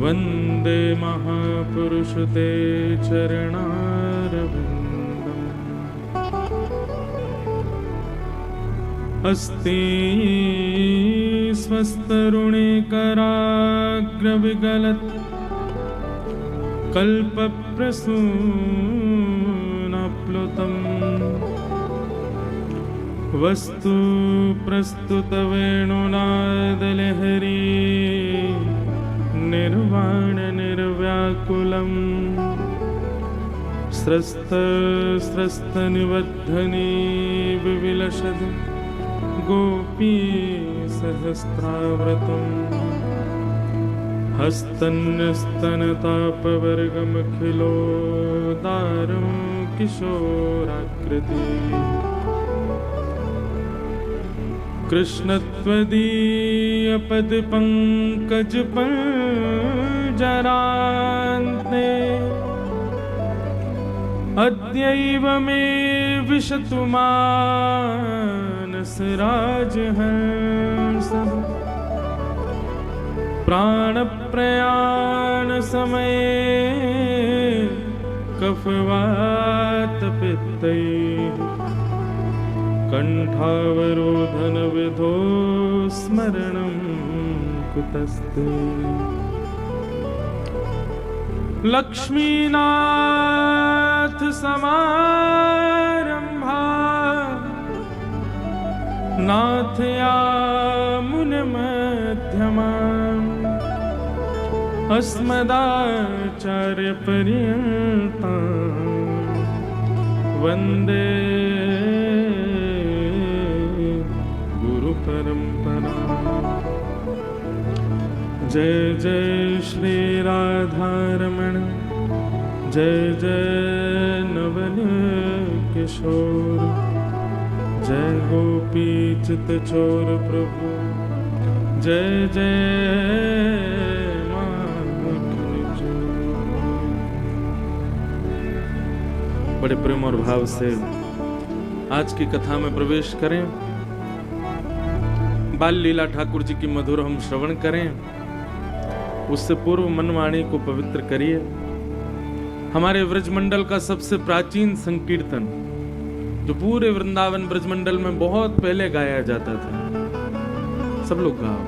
वन्दे महापुरुष ते चरणारविन्दम्। अस्ति स्वस्तरुणिकराग्रविगलत् कल्पप्रसूनाप्लुतम् वस्तु प्रस्तुतवेणुनादलहरी निर्वाण निर्व्याकुलम् स्रस्तनिबद्धनी विविलसद् गोपी सहस्राव्रतम् हस्तन्यस्तनतापवर्गमखिलोदारं किशोराकृति कृष्णत्वदीयपदपङ्कजपञ्जरान्ते अद्यैव मे विशतु मानसराजहंसः प्राणप्रयाणसमये कफवातपित्तैः कण्ठावरोधनविधो स्मरणं कुतस्ते। लक्ष्मीनाथ समारम्भा नाथयामुनमध्यमाम् अस्मदाचार्यपर्यन्तां वन्दे गुरुपरम्परा। जय जय श्री राधारमण, जय जय नवल किशोर, जय गोपी चित चोर प्रभु, जय जय बड़े प्रेम और भाव से आज की कथा में प्रवेश करें। बाल लीला ठाकुर जी की मधुर हम श्रवण करें। उससे पूर्व मनवाणी को पवित्र करिए। हमारे व्रजमंडल का सबसे प्राचीन संकीर्तन जो पूरे वृंदावन ब्रजमंडल में बहुत पहले गाया जाता था, सब लोग गाओ।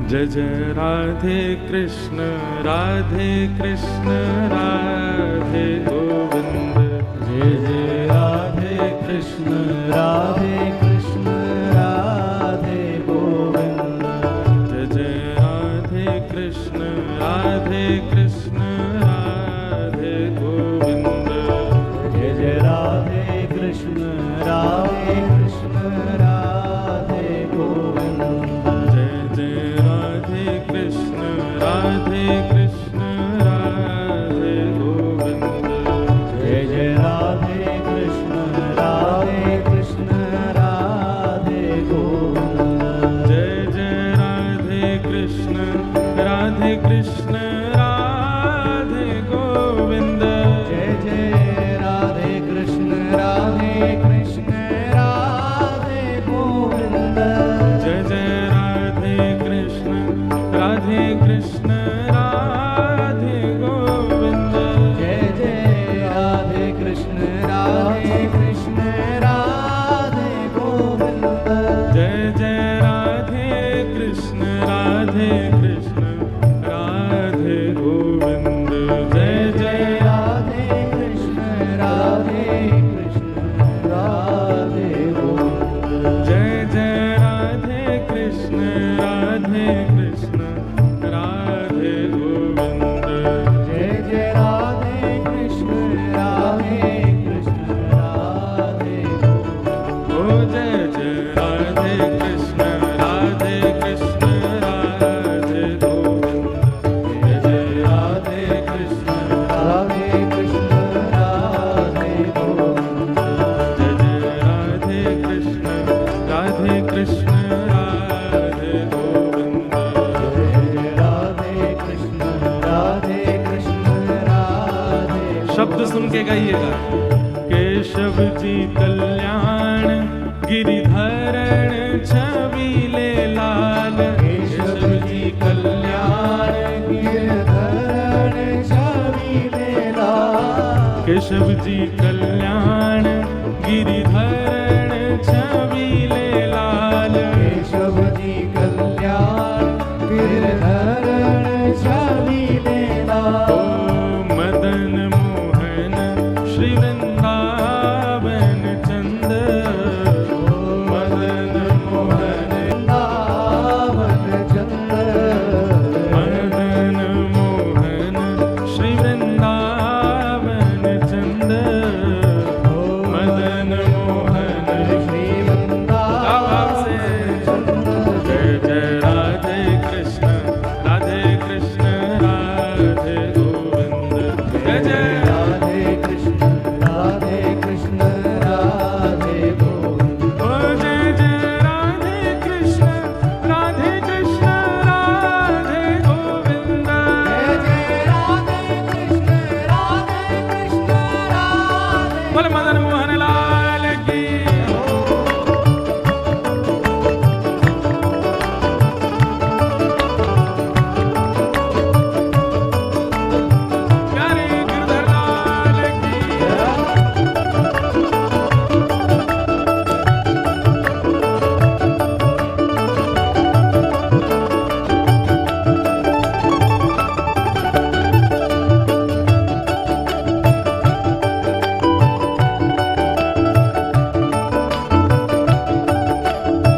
जय जय राधे कृष्ण राधे कृष्ण राधे गोविंद, जय जय राधे कृष्ण राधे कृष्ण राधे गोविंद, जय जय राधे कृष्ण राधे कृष्ण राधे गोविंद, जय जय राधे कृष्ण राधे कृष्ण राधे गोविंद, जय जय राधे कृष्ण राधे कृष्ण राधे गोविंद, जय जय राधे कृष्ण राधे कृष्ण राधे गोविंद, जय जय राधे कृष्ण राधे कृष्ण राधे गोविंद, जय जय राधे कृष्ण राधे कृष्ण राधे गोविंद, जय जय राधे कृष्ण राधे कृष्ण राधे गोविंद, जय जय राधे कृष्ण राधे कृष्ण राधे गोविंद, जय जय राधे कृष्ण राधे कृष्ण राधे गोविंद, जय जय राधे कृष्ण राधे कृष्ण राधे गोविंद, जय जय राधे कृष्ण राधे कृष्ण राधे गोविंद, जय जय राधे कृष्ण राधे कृष्ण राधे गोविंद, ओ जय जय राधे कृष्ण राधे कृष्ण राधे गोविंद, जय जय राधे कृष्ण राधे कृष्ण राधे गोविंद, जय जय राधे कृष्ण राधे कृष्ण राधे गोविंद, जय राधे कृष्ण राधे कृष्ण राधे शब्द सुन के गाइएगा। केशव जी कल्याण गिरिधरण छबीले लाल, केशव जी कल्याण केशव जी कल्याण गिरिधरण छबीले लाल। केशव जी कल्याण गिरधरण छबीले लाल। ओ मदन मोहन श्री वृंदावन चंद। ओ मदन मोहन वृंदावन चंद। मदन मोहन श्री वृंदावन चंद। मदन मोहन श्री वृंदावन चंद। जय जय राधे कृष्ण राधे कृष्ण राधे गोविंद। जय जय राधे कृष्ण राधे कृष्ण राधे गोविंद। ओ जय जय राधे कृष्ण राधे कृष्ण राधे गोविंद। जय जय राधे कृष्ण राधे कृष्ण राधे। बोल मदन मोहन लाल की। प्यारे गिरधर लाल की।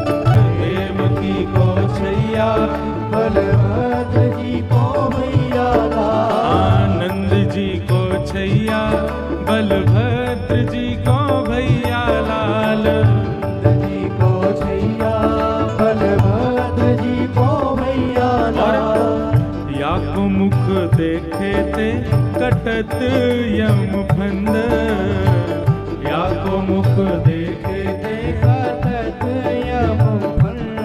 देवकी को छैया बलभद्र जी को मैया लाल। आनंद जी को छैया बलभद्र जी को भैया लाल। जी को छैया बलभद्र जी को मैया लाल। या को मुख देखे ते कटत यम फंद। या को मुख देखे ते कटत यम फंद।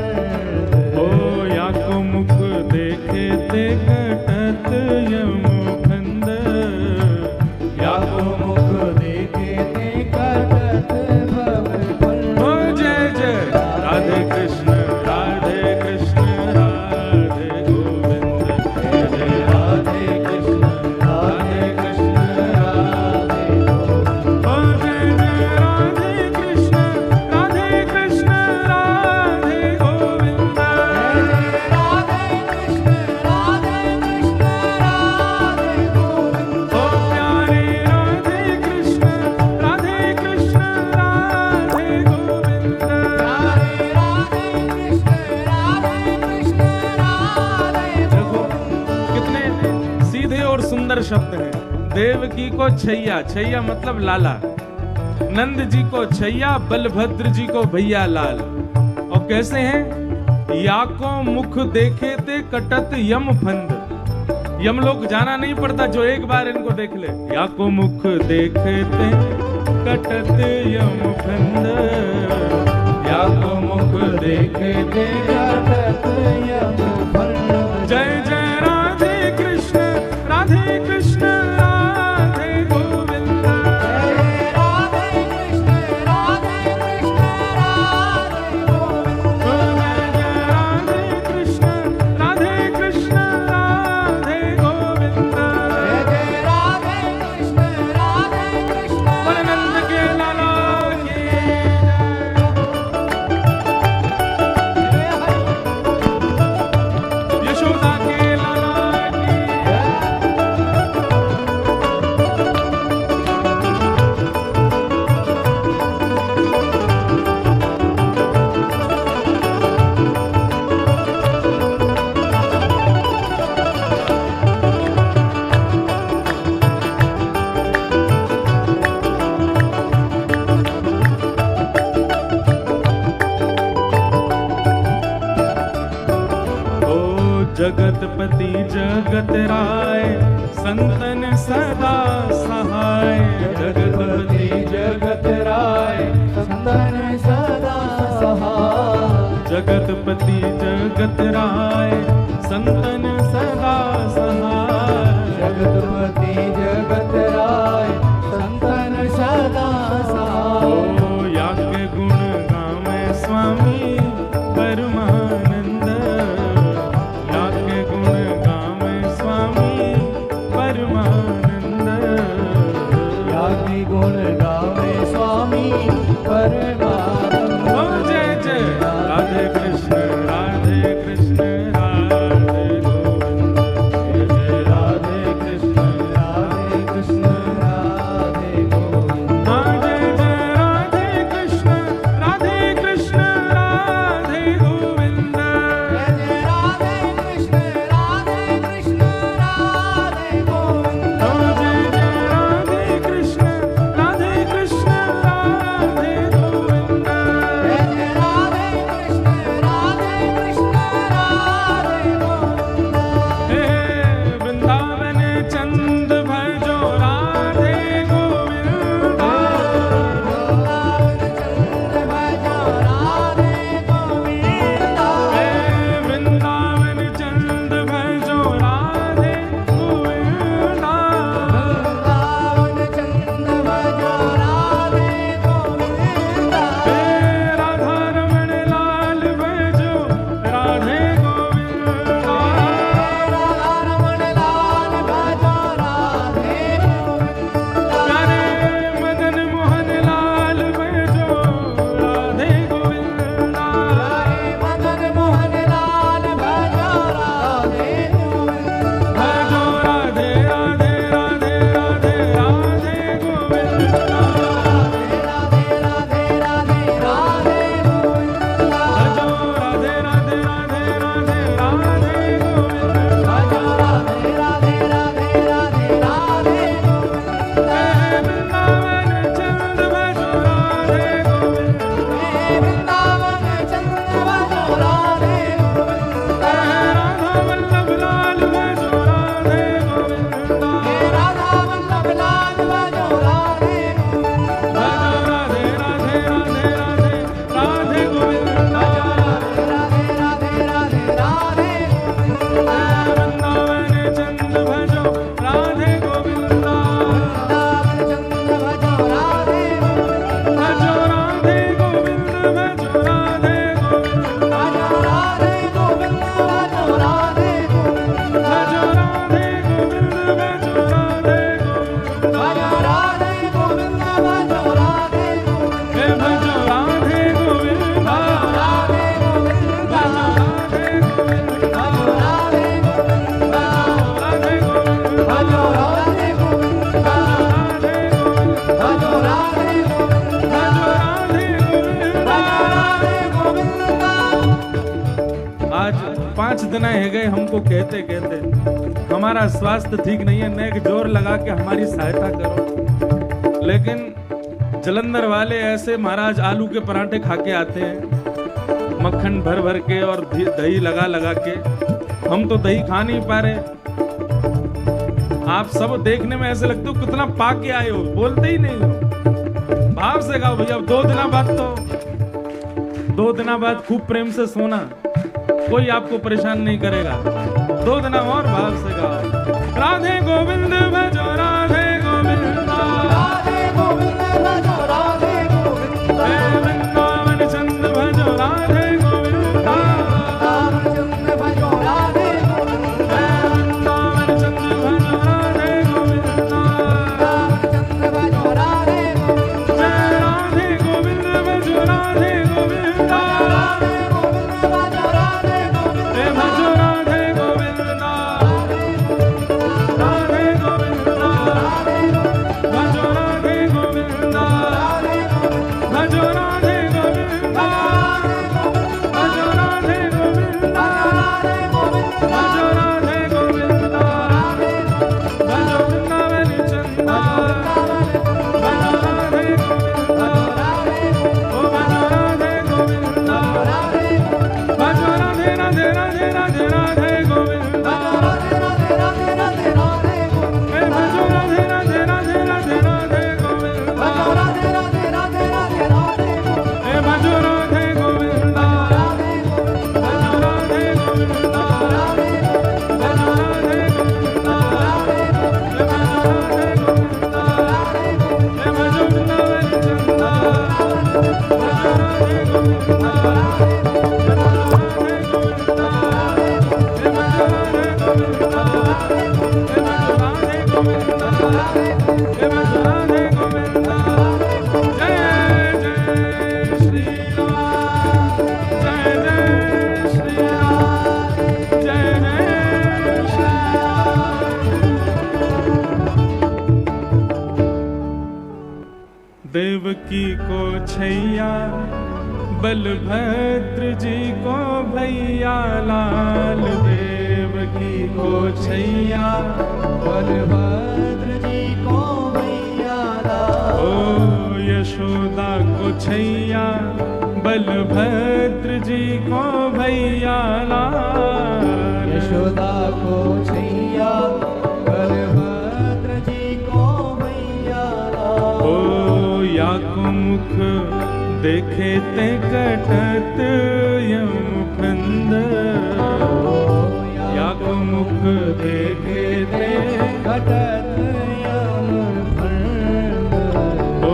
ओ या को मुख देखे ते कटत यम फंद। या को मुख देखे ते कटत भव फंद। ओ जय जय राधे कृष्ण राधे कृष्ण राधे गोविंद। जय जय राधे कृष्ण राधे कृष्ण राधे गोविंद। ओ जय जय राधे कृष्ण राधे कृष्ण राधे गोविंद। राधे कृष्ण राधे कृष्ण राधे गोविंद। ओ प्यारे राधे कृष्ण राधे कृष्ण राधे गोविंद। राधे कृष्ण राधे कृष्ण राधे गोविंद। कितने सीधे और सुंदर शब्द हैं। देवकी को छैया, छैया मतलब लाला। नंद जी को छैया, बलभद्र जी को भैया लाल। और कैसे हैं? या को मुख देखे ते कटत यम फंद। यम लोग जाना नहीं पड़ता, जो एक बार इनको देख ले। या को मुख देखे ते कटत यम फंद। या को मुख देखे ते कटत यम फंद। जय जय राधे कृष्ण राधे कृष्ण राधे गोविंद। राधे कृष्ण राधे कृष्ण राधे गोविंद। जय जय राधे कृष्ण राधे कृष्ण राधे गोविंद। जय राधे कृष्ण राधे कृष्ण। परनंद के लाला की यशोदा के लाला की। ओ जगतपति जगत राय संतन सदा सहाय। जगतपति जगत राय संतन सदा सहाय। जगतपति जगत राय संतन सदा सहाय। जगतपति जगत राय संतन सदा सहाय। ओ या के गुण गावे स्वामी परमानंद। या के गुण गावे स्वामी परमानंद। या दिन है गए हमको कहते कहते, हमारा स्वास्थ्य ठीक नहीं है, नेक जोर लगा के हमारी सहायता करो। लेकिन जलंधर वाले ऐसे महाराज आलू के पराठे खा के आते हैं, मक्खन भर भर के और दही लगा लगा के। हम तो दही खा नहीं पा रहे। आप सब देखने में ऐसे लगते हो कितना पा के आए हो, बोलते ही नहीं हो। भाव से गाओ भैया। 2 दिना बाद 2 दिना बाद खूब प्रेम से सोना, कोई आपको परेशान नहीं करेगा। 2 दिना और भाव से गाओ। राधे गोविंद भजो राधे गोविंद, राधे गोविंद भजो राधे गोविंद, वृंदावन चंद भजो राधे गोविंद, रामचंद्र भजो राधे गोविंद, वृंदावन चंद भजो राधे गोविंद, रामचंद्र भजो राधे गोविंद, जय राधे गोविंद भजो राधे गोविंद, राधे गोविंद भजो राधे गोविंद, भजो राधे गोविंद, राधे गोविंद, भजो राधे गोविंद, भजो राधे गोविंद, भजो राधे गोविंद, भजो राधे गोविंद, भजो वृंदावन चंदा, भजो राधे गोविंद, ओ भजो राधे गोविंद, भजो राधे राधे राधे राधे राधे गोविंद, राधे राधे राधे राधे गोविंद, भजो राधे राधे राधे राधे राधे गोविंद, राधे राधे राधे राधे राधे गोविंद, भजो राधे गोविंद, भजो राधे गोविंद, भजो राधे गोविंद, भजो वृंदावन चंदा, भजो राधे गोविंद, भजो राधे गोविंद, भजो राधे गोविंद, भजो राधे गोविंद, भजो राधे गोविंद। जय जय श्री राम, जय जय श्री राम, जय जय श्री राम। देवकी को छैया, बलभद्र जी को भैया लाल, देवकी को छैया, बलभद्र जी को भैया लाल, ओ यशोदा को छैया, बलभद्र जी को भैया लाल, यशोदा को छैया, बलभद्र जी को भैया लाल, ओ या को मुख देखे ते कटत यम फंद, या को मुख देखे ते कटत यम फंद, ओ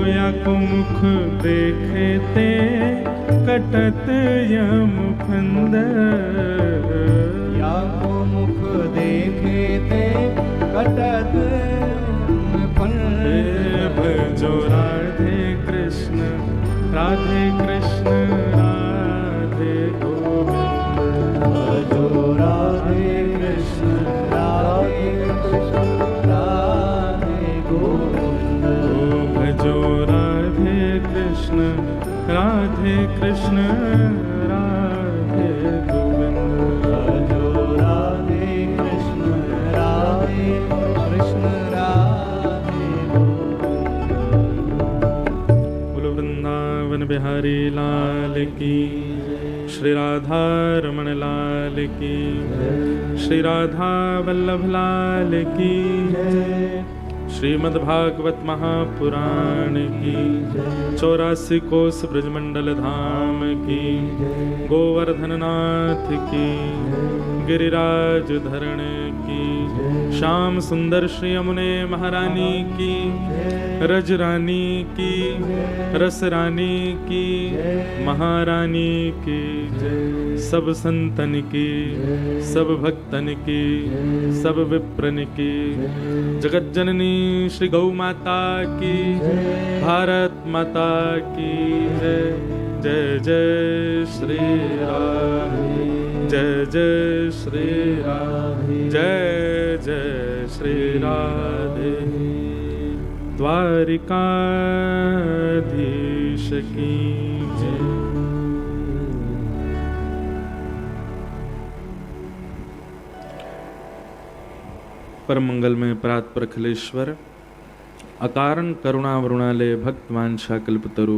या को मुख देखे ते कटत यम फंद, या को मुख देखे ते कटत यम फंद, भजो राधे कृष्ण, राधे कृष्ण, राधे गोविंद, भजो राधे कृष्ण, राधे कृष्ण, राधे गोविंद, ओ भजो राधे कृष्ण, राधे कृष्ण, राधे गोविंद, भजो राधे कृष्ण, राधे कृष्ण, राधे गोविंद। बोलो वृंदावन बिहारी लाल की, श्री राधा रमण लाल की, श्री राधा वल्लभ लाल की, श्रीमद् भागवत महापुराण की, 84 कोस ब्रजमंडल धाम की, गोवर्धन नाथ की, गिरिराज धरण की, श्याम सुंदर श्री यमुने महारानी की, रज रानी की, रस रानी की, महारानी की, सब संतन की, सब भक्तन की, सब विप्रन की, जगत जननी श्री गौ माता की, भारत माता की जय। जय जय श्री राम, जय जय श्री राम, जय जय श्री राधे। द्वारिकाधीश की जय। परम मंगल में प्रात प्रखलेश्वर अकारण करुणा वरुणालय भक्तवांछा कल्पतरु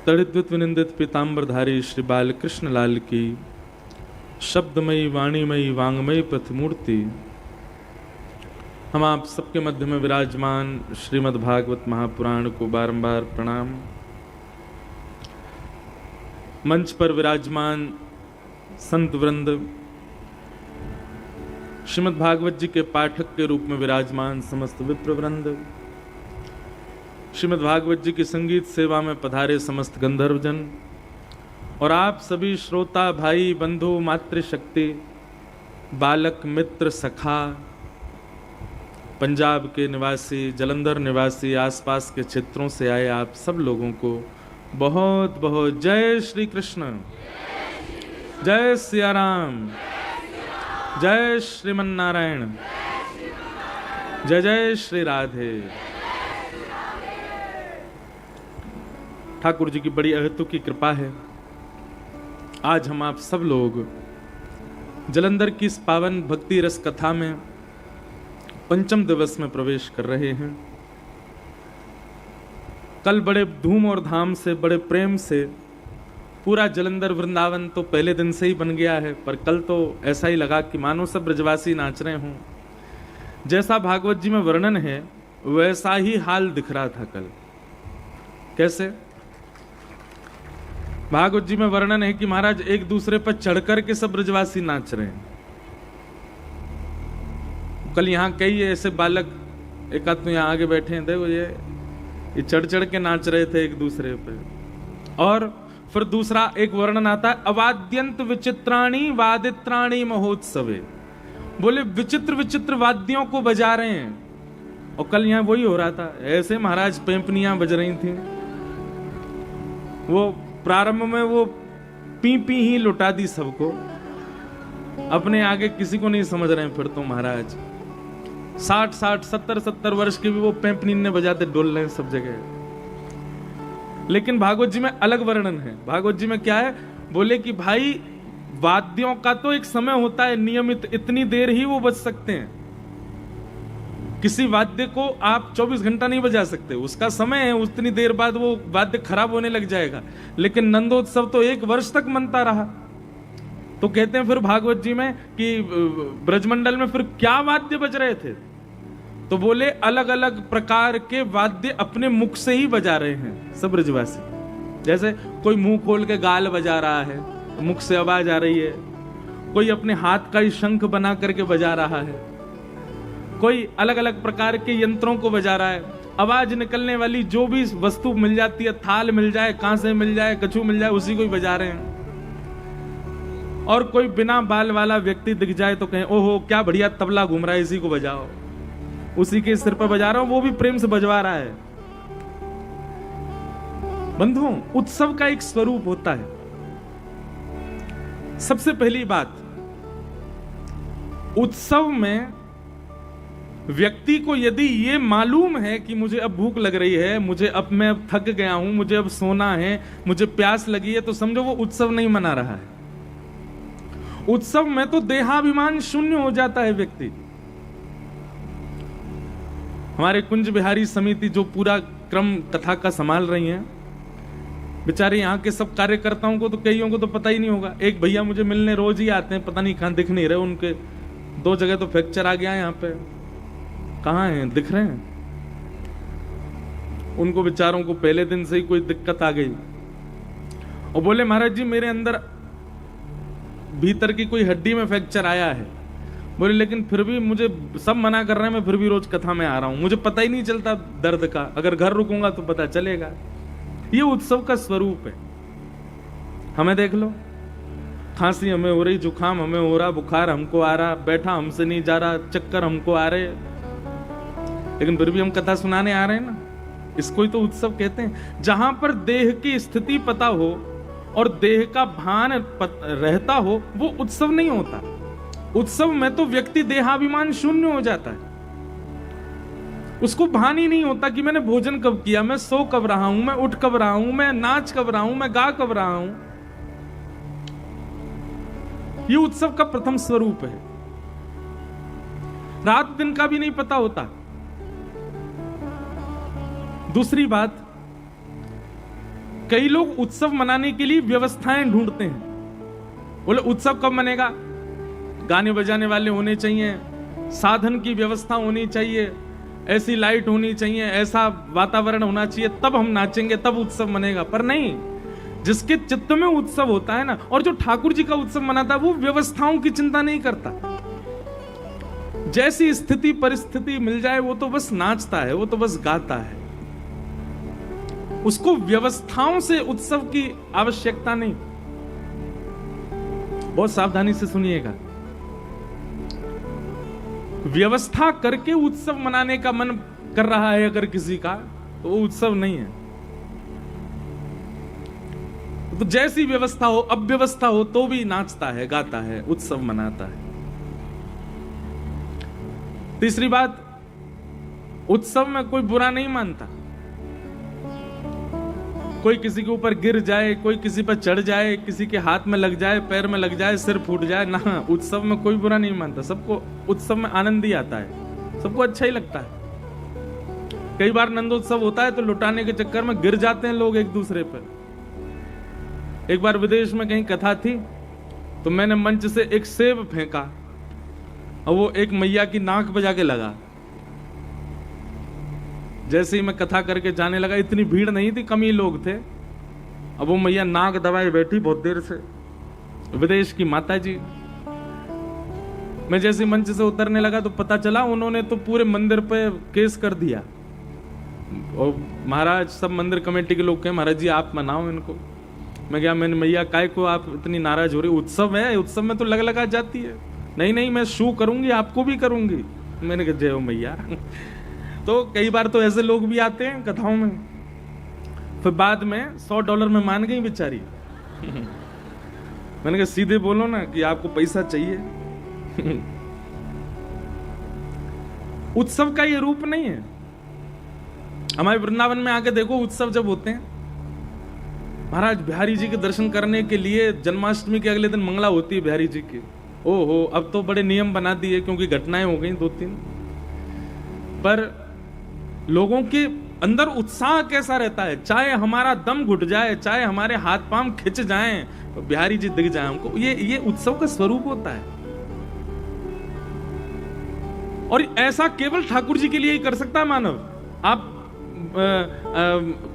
तड़िद्वित विनिंदित पीताम्बरधारी श्री बालकृष्ण लाल की शब्दमयी वाणीमयी वांगमयी प्रतिमूर्ति हम आप सबके मध्य में विराजमान श्रीमद् भागवत महापुराण को बारंबार प्रणाम। मंच पर विराजमान संत वृंद, श्रीमद् भागवत जी के पाठक के रूप में विराजमान समस्त विप्रवृंद, श्रीमद् भागवत जी की संगीत सेवा में पधारे समस्त गंधर्वजन और आप सभी श्रोता भाई बंधु मातृशक्ति बालक मित्र सखा, पंजाब के निवासी, जलंधर निवासी, आसपास के क्षेत्रों से आए आप सब लोगों को बहुत बहुत जय श्री कृष्ण, जय सिया राम, जय श्रीमन नारायण, जय जय श्री राधे। ठाकुर जी की बड़ी अहतु की कृपा है, आज हम आप सब लोग जलंधर की इस पावन भक्ति रस कथा में पंचम दिवस में प्रवेश कर रहे हैं। कल बड़े धूम और धाम से, बड़े प्रेम से पूरा जलंधर वृंदावन तो पहले दिन से ही बन गया है, पर कल तो ऐसा ही लगा कि मानो सब ब्रजवासी नाच रहे हों। जैसा भागवत जी में वर्णन है वैसा ही हाल दिख रहा था कल। कैसे? भागवत जी में वर्णन है कि महाराज एक दूसरे पर चढ़कर के सब ब्रजवासी नाच रहे हैं। कल यहाँ कई ऐसे बालक, एक आध तो यहाँ आगे बैठे हैं, देखो ये चढ़ चढ़ के नाच रहे थे एक दूसरे पे। और फिर दूसरा एक वर्णन आता है, अवाद्यंत विचित्राणी वादित्राणी महोत्सवे, बोले विचित्र विचित्र वाद्यों को बजा रहे हैं। और कल यहाँ वही हो रहा था, ऐसे महाराज पेंपनियां बज रही थी। वो प्रारंभ में वो पी पी ही लुटा दी सबको, अपने आगे किसी को नहीं समझ रहे हैं। फिर तो महाराज 60-60 70-70 वर्ष के भी वो पेंपनी ने बजाते डोल रहे हैं सब जगह। लेकिन भागवत जी में अलग वर्णन है। भागवत जी में क्या है, बोले कि भाई वाद्यों का तो एक समय होता है नियमित, इतनी देर ही वो बज सकते हैं। किसी वाद्य को आप 24 घंटा नहीं बजा सकते, उसका समय है, उतनी देर बाद वो वाद्य खराब होने लग जाएगा। लेकिन नंदोत्सव तो 1 वर्ष तक मनता रहा। तो कहते हैं फिर भागवत जी में कि ब्रजमंडल में फिर क्या वाद्य बज रहे थे, तो बोले अलग अलग प्रकार के वाद्य अपने मुख से ही बजा रहे हैं सब ब्रजवासी। जैसे कोई मुंह खोल के गाल बजा रहा है, मुख से आवाज आ रही है। कोई अपने हाथ का ही शंख बना करके बजा रहा है। कोई अलग अलग प्रकार के यंत्रों को बजा रहा है। आवाज निकलने वाली जो भी वस्तु मिल जाती है, थाल मिल जाए, कांसे मिल जाए, कछू मिल जाए, उसी को ही बजा रहे हैं। और कोई बिना बाल वाला व्यक्ति दिख जाए तो कहें ओहो क्या बढ़िया तबला घूम रहा है, इसी को बजाओ। उसी के सिर पर बजा रहा हूं, वो भी प्रेम से बजवा रहा है। बंधुओं, उत्सव का एक स्वरूप होता है। सबसे पहली बात, उत्सव में व्यक्ति को यदि ये मालूम है कि मुझे अब भूख लग रही है, मुझे अब मैं अब थक गया हूं, मुझे अब सोना है, मुझे प्यास लगी है, तो समझो वो उत्सव नहीं मना रहा है। उत्सव में तो देहाभिमान शून्य हो जाता है व्यक्ति। हमारे कुंज बिहारी समिति जो पूरा क्रम कथा का संभाल रही हैं, बेचारे यहाँ के सब कार्यकर्ताओं को तो कईयों को तो पता ही नहीं होगा। एक भैया मुझे मिलने रोज ही आते हैं, पता नहीं कहां दिख नहीं रहे। उनके 2 जगह तो फ्रैक्चर आ गया है, यहाँ पे कहाँ हैं, दिख रहे हैं? उनको बेचारों को पहले दिन से ही कोई दिक्कत आ गई और बोले महाराज जी मेरे अंदर भीतर की कोई हड्डी में फ्रैक्चर आया है। बोले लेकिन फिर भी मुझे सब मना कर रहे हैं, मैं फिर भी रोज कथा में आ रहा हूं, मुझे पता ही नहीं चलता दर्द का, अगर घर रुकूंगा तो पता चलेगा। ये उत्सव का स्वरूप है। हमें देख लो, खांसी हमें हो रही, जुकाम हमें हो रहा, बुखार हमको आ रहा, बैठा हमसे नहीं जा रहा, चक्कर हमको आ रहे, लेकिन फिर भी हम कथा सुनाने आ रहे हैं ना। इसको ही तो उत्सव कहते हैं। जहां पर देह की स्थिति पता हो और देह का भान रहता हो, वो उत्सव नहीं होता। उत्सव में तो व्यक्ति देहाभिमान शून्य हो जाता है। उसको भान ही नहीं होता कि मैंने भोजन कब किया, मैं सो कब रहा हूं, मैं उठ कब रहा हूं, मैं नाच कब रहा हूं, मैं गा कब रहा हूं। ये उत्सव का प्रथम स्वरूप है। रात दिन का भी नहीं पता होता। दूसरी बात, कई लोग उत्सव मनाने के लिए व्यवस्थाएं ढूंढते हैं। बोले उत्सव कब मनेगा, गाने बजाने वाले होने चाहिए, साधन की व्यवस्था होनी चाहिए, ऐसी लाइट होनी चाहिए, ऐसा वातावरण होना चाहिए, तब हम नाचेंगे, तब उत्सव मनेगा। पर नहीं, जिसके चित्त में उत्सव होता है ना, और जो ठाकुर जी का उत्सव मनाता है, वो व्यवस्थाओं की चिंता नहीं करता। जैसी स्थिति परिस्थिति मिल जाए वो तो बस नाचता है, वो तो बस गाता है। उसको व्यवस्थाओं से उत्सव की आवश्यकता नहीं। बहुत सावधानी से सुनिएगा, व्यवस्था करके उत्सव मनाने का मन कर रहा है अगर किसी का, तो वो उत्सव नहीं है। तो जैसी व्यवस्था हो, अव्यवस्था हो, तो भी नाचता है, गाता है, उत्सव मनाता है। तीसरी बात, उत्सव में कोई बुरा नहीं मानता। कोई किसी के ऊपर गिर जाए, कोई किसी पर चढ़ जाए, किसी के हाथ में लग जाए, पैर में लग जाए, सिर फूट जाए ना, उत्सव में कोई बुरा नहीं मानता। सबको उत्सव में आनंद ही आता है, सबको अच्छा ही लगता है। कई बार नंदोत्सव होता है तो लुटाने के चक्कर में गिर जाते हैं लोग एक दूसरे पर। एक बार विदेश में कहीं कथा थी तो मैंने मंच से एक सेब फेंका और वो एक मैया की नाक बजा के लगा। जैसे ही मैं कथा करके जाने लगा, इतनी भीड़ नहीं थी, कम ही लोग थे, अब वो मैया नाक दबाए बैठी बहुत देर से, विदेश की माता जी। मैं जैसे मंच से उतरने लगा तो पता चला उन्होंने तो पूरे मंदिर पे केस कर दिया। और महाराज, सब मंदिर कमेटी के लोग कहे महाराज जी आप मनाओ इनको। मैं क्या, मैंने मैया काय को आप इतनी नाराज हो रही, उत्सव है, उत्सव में तो लग लगा जाती है। नहीं नहीं, मैं शू करूंगी, आपको भी करूंगी। मैंने कहा जय हो मैया। तो कई बार तो ऐसे लोग भी आते हैं कथाओं में, फिर बाद में $100 में मान गई बेचारी। मैंने कहा सीधे बोलो ना कि आपको पैसा चाहिए। उत्सव का ये रूप नहीं है। हमारे वृंदावन में आके देखो, उत्सव जब होते हैं, महाराज बिहारी जी के दर्शन करने के लिए जन्माष्टमी के अगले दिन मंगला होती है बिहारी जी की। ओहो, अब तो बड़े नियम बना दिए क्योंकि घटनाएं हो गई 2-3। पर लोगों के अंदर उत्साह कैसा रहता है, चाहे हमारा दम घुट जाए, चाहे हमारे हाथ पांव खिंच जाएं, तो बिहारी जी दिख जाए हमको। ये उत्सव का स्वरूप होता है। और ऐसा केवल ठाकुर जी के लिए ही कर सकता है मानव। आप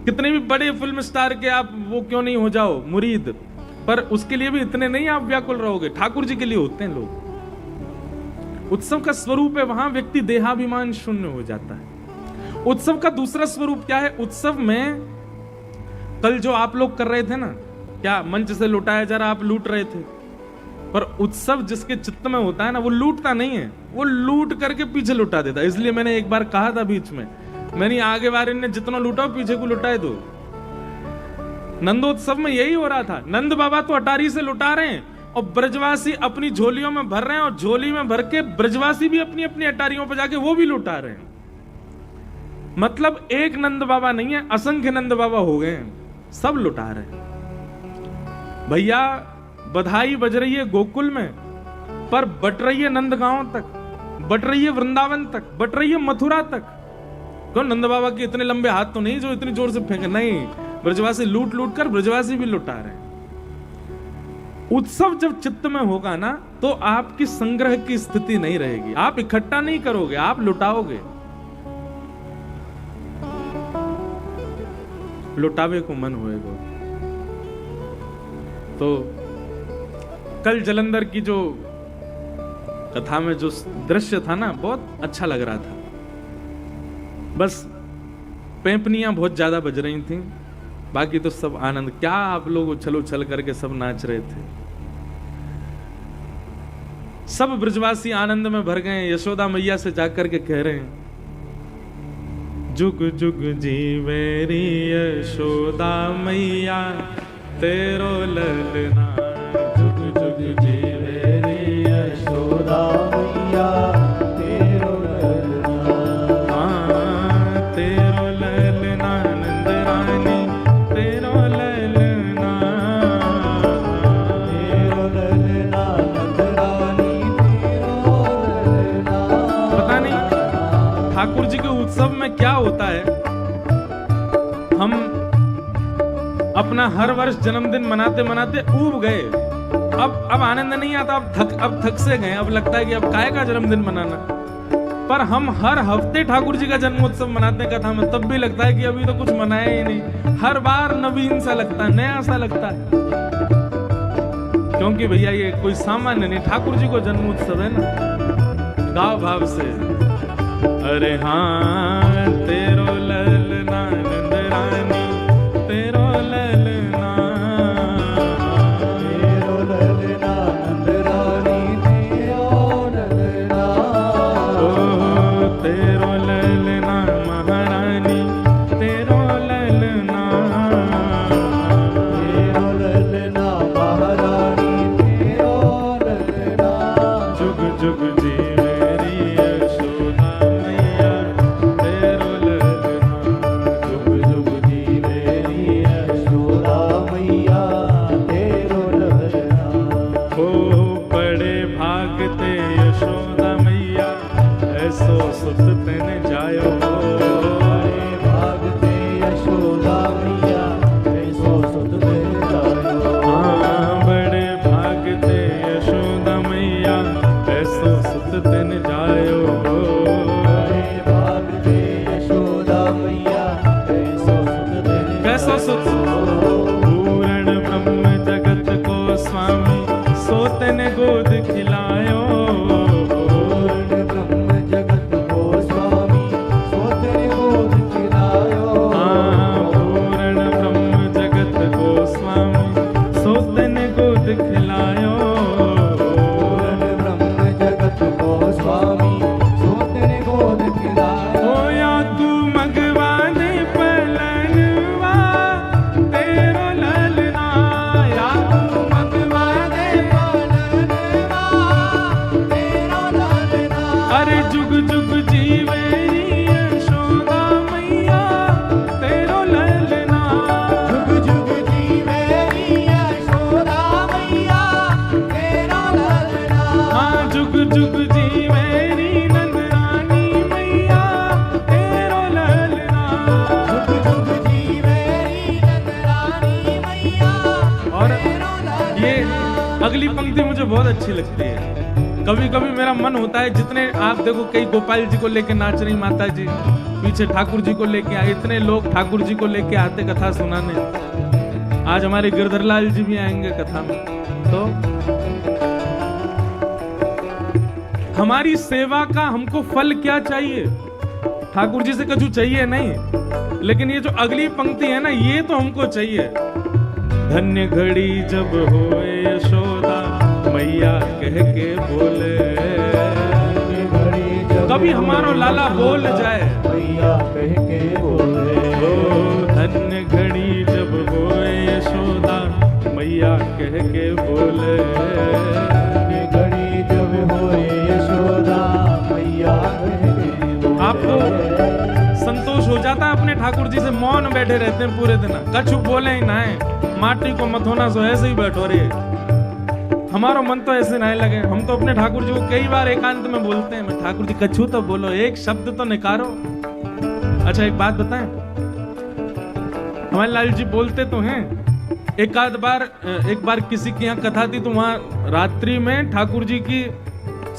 कितने भी बड़े फिल्म स्टार के आप वो क्यों नहीं हो जाओ मुरीद, पर उसके लिए भी इतने नहीं आप व्याकुल रहोगे। ठाकुर जी के लिए होते हैं लोग। उत्सव का स्वरूप है, वहां व्यक्ति देहाभिमान शून्य हो जाता है। उत्सव का दूसरा स्वरूप क्या है? उत्सव में कल जो आप लोग कर रहे थे ना, क्या मंच से लुटाया जा रहा, आप लूट रहे थे। पर उत्सव जिसके चित्त में होता है ना, वो लूटता नहीं है, वो लूट करके पीछे लुटा देता है। इसलिए मैंने एक बार कहा था बीच में, मैंने आगे वाले ने जितना लूटा पीछे को लुटाए दो। नंदोत्सव में यही हो रहा था। नंद बाबा तो अटारी से लुटा रहे हैं और ब्रजवासी अपनी झोलियों में भर रहे हैं, और झोली में भर के ब्रजवासी भी अपनी अपनी अटारियों पर जाके वो भी लुटा रहे हैं। मतलब एक नंद बाबा नहीं है, असंख्य नंद बाबा हो गए हैं, सब लुटा रहे हैं। भैया बधाई बज रही है गोकुल में, पर बट रही है नंदगांव तक, बट रही है वृंदावन तक, बट रही है मथुरा तक। क्यों? नंद बाबा के इतने लंबे हाथ तो नहीं जो इतनी जोर से फेंके, नहीं, ब्रजवासी लूट लूट कर ब्रजवासी भी लुटा रहे हैं। उत्सव जब चित्त में होगा ना, तो आपकी संग्रह की स्थिति नहीं रहेगी। आप इकट्ठा नहीं करोगे, आप लुटाओगे। लुटावे को मन होएगा। तो कल जलंधर की जो कथा में जो दृश्य था ना, बहुत अच्छा लग रहा था। बस पेंपनियां बहुत ज्यादा बज रही थी, बाकी तो सब आनंद। क्या आप लोग उछल उछल करके सब नाच रहे थे, सब ब्रजवासी आनंद में भर गए। यशोदा मैया से जाकर के कह रहे हैं, जुग जुग जीवे री यशोदा मैया तेरो ललना, जुग जुग जीवे री यशोदा मैया तेरो ललना, हाँ तेरो ललना नंद रानी तेरो ललना, तेरो ललना नंद रानी तेरो ललना। वरना हर वर्ष जन्मदिन मनाते मनाते ऊब गए। अब आनंद नहीं आता, अब थक से गए। अब लगता है कि अब काहे का जन्मदिन मनाना। पर हम हर हफ्ते ठाकुर जी का जन्मोत्सव मनाते हैं कथा में, तब भी लगता है कि अभी तो कुछ मनाया ही नहीं। हर बार नवीन सा लगता है, नया सा लगता है, क्योंकि भैया ये कोई सामान्य नहीं, ठाकुर जी को जन्मोत्सव है ना। गाव भाव से अरे हाँ तेरो ललना नंद रानी, तेरो ललना, तेरो ललना नंद रानी, तेरो ललना, ओ तेरो ललना महारानी, तेरो ललना, तेरो ललना महारानी, तेरो ललना, जुग जुग जी मेरी यशोदा मैया, तेरो ललना, जुग जुग जी मेरी यशोदा मैया, तेरो ललना। ओ बड़े भागते यशोदा मैया, ऐसो सुत तेने जायो। बड़े भागते यशोदा मैया, ऐसो सुत तेने जायो। हाँ बड़े भागते यशोदा मैया, ऐसो सुत तेने जायो। बड़े भागते यशोदा मैया, ऐसो सुत तेने कैसो सुत? पूर्ण ब्रह्म जगत को स्वामी, सो तेने गोद खिलायो। पूर्ण ब्रह्म जगत को स्वामी, सो तेरे गोद खिलायो। हाँ पूर्ण ब्रह्म जगत को स्वामी, सो तेने गोद खिलायो। पूर्ण ब्रह्म जगत को स्वामी, सो तेरे गोद खिलायो। ओ या तू मगवा दे पलनवा, तेरो ललना, या तू मगवा दे पलनवा, तेरो ललना। अरे जुग जुग जीवेरी यशोदा मैया, तेरो ललना। जुग जुग जी मेरी यशोदा मैया, तेरो ललना। हाँ जुग जुग जीवेरी नंदरानी मैया, तेरो ललना। जुग जुग जी मेरी नंदरानी मैया, और तेरो ललना। ये अगली पंक्ति मुझे बहुत अच्छी लगती है। कभी कभी मेरा मन होता है, जितने आप देखो कई गोपाल जी को लेके नाच रही माता जी, पीछे ठाकुर जी को लेके आए, इतने लोग ठाकुर जी को लेके आते कथा सुनाने। आज हमारे गिरधर लाल जी भी आएंगे कथा में। तो हमारी सेवा का हमको फल क्या चाहिए? ठाकुर जी से कुछ चाहिए नहीं, लेकिन ये जो अगली पंक्ति है ना, ये तो हमको चाहिए। धन्य घड़ी जब होए यशोदा मैया कह के बोले, घड़ी जब कभी हमारो लाला बोल जाए। मैया कह के बोले। ओ धन्य घड़ी जब होए यशोदा मैया कह के बोले। घड़ी जब होए यशोदा मैया कह के बोले। आपको संतोष हो जाता है अपने ठाकुर जी से? मौन बैठे रहते हैं पूरे दिन, कछु बोले ही ना है, माटी को मथोना सो ऐसे ही बैठो रे। हमारा मन तो ऐसे ना लगे। हम तो अपने ठाकुर जी को कई बार एकांत में बोलते हैं, मैं ठाकुर जी कछु तो बोलो, एक शब्द तो निकारो। अच्छा एक बात बताएं, हमारे लाल जी बोलते तो हैं। एक बार किसी की यहाँ कथा थी, तो वहां रात्रि में ठाकुर जी की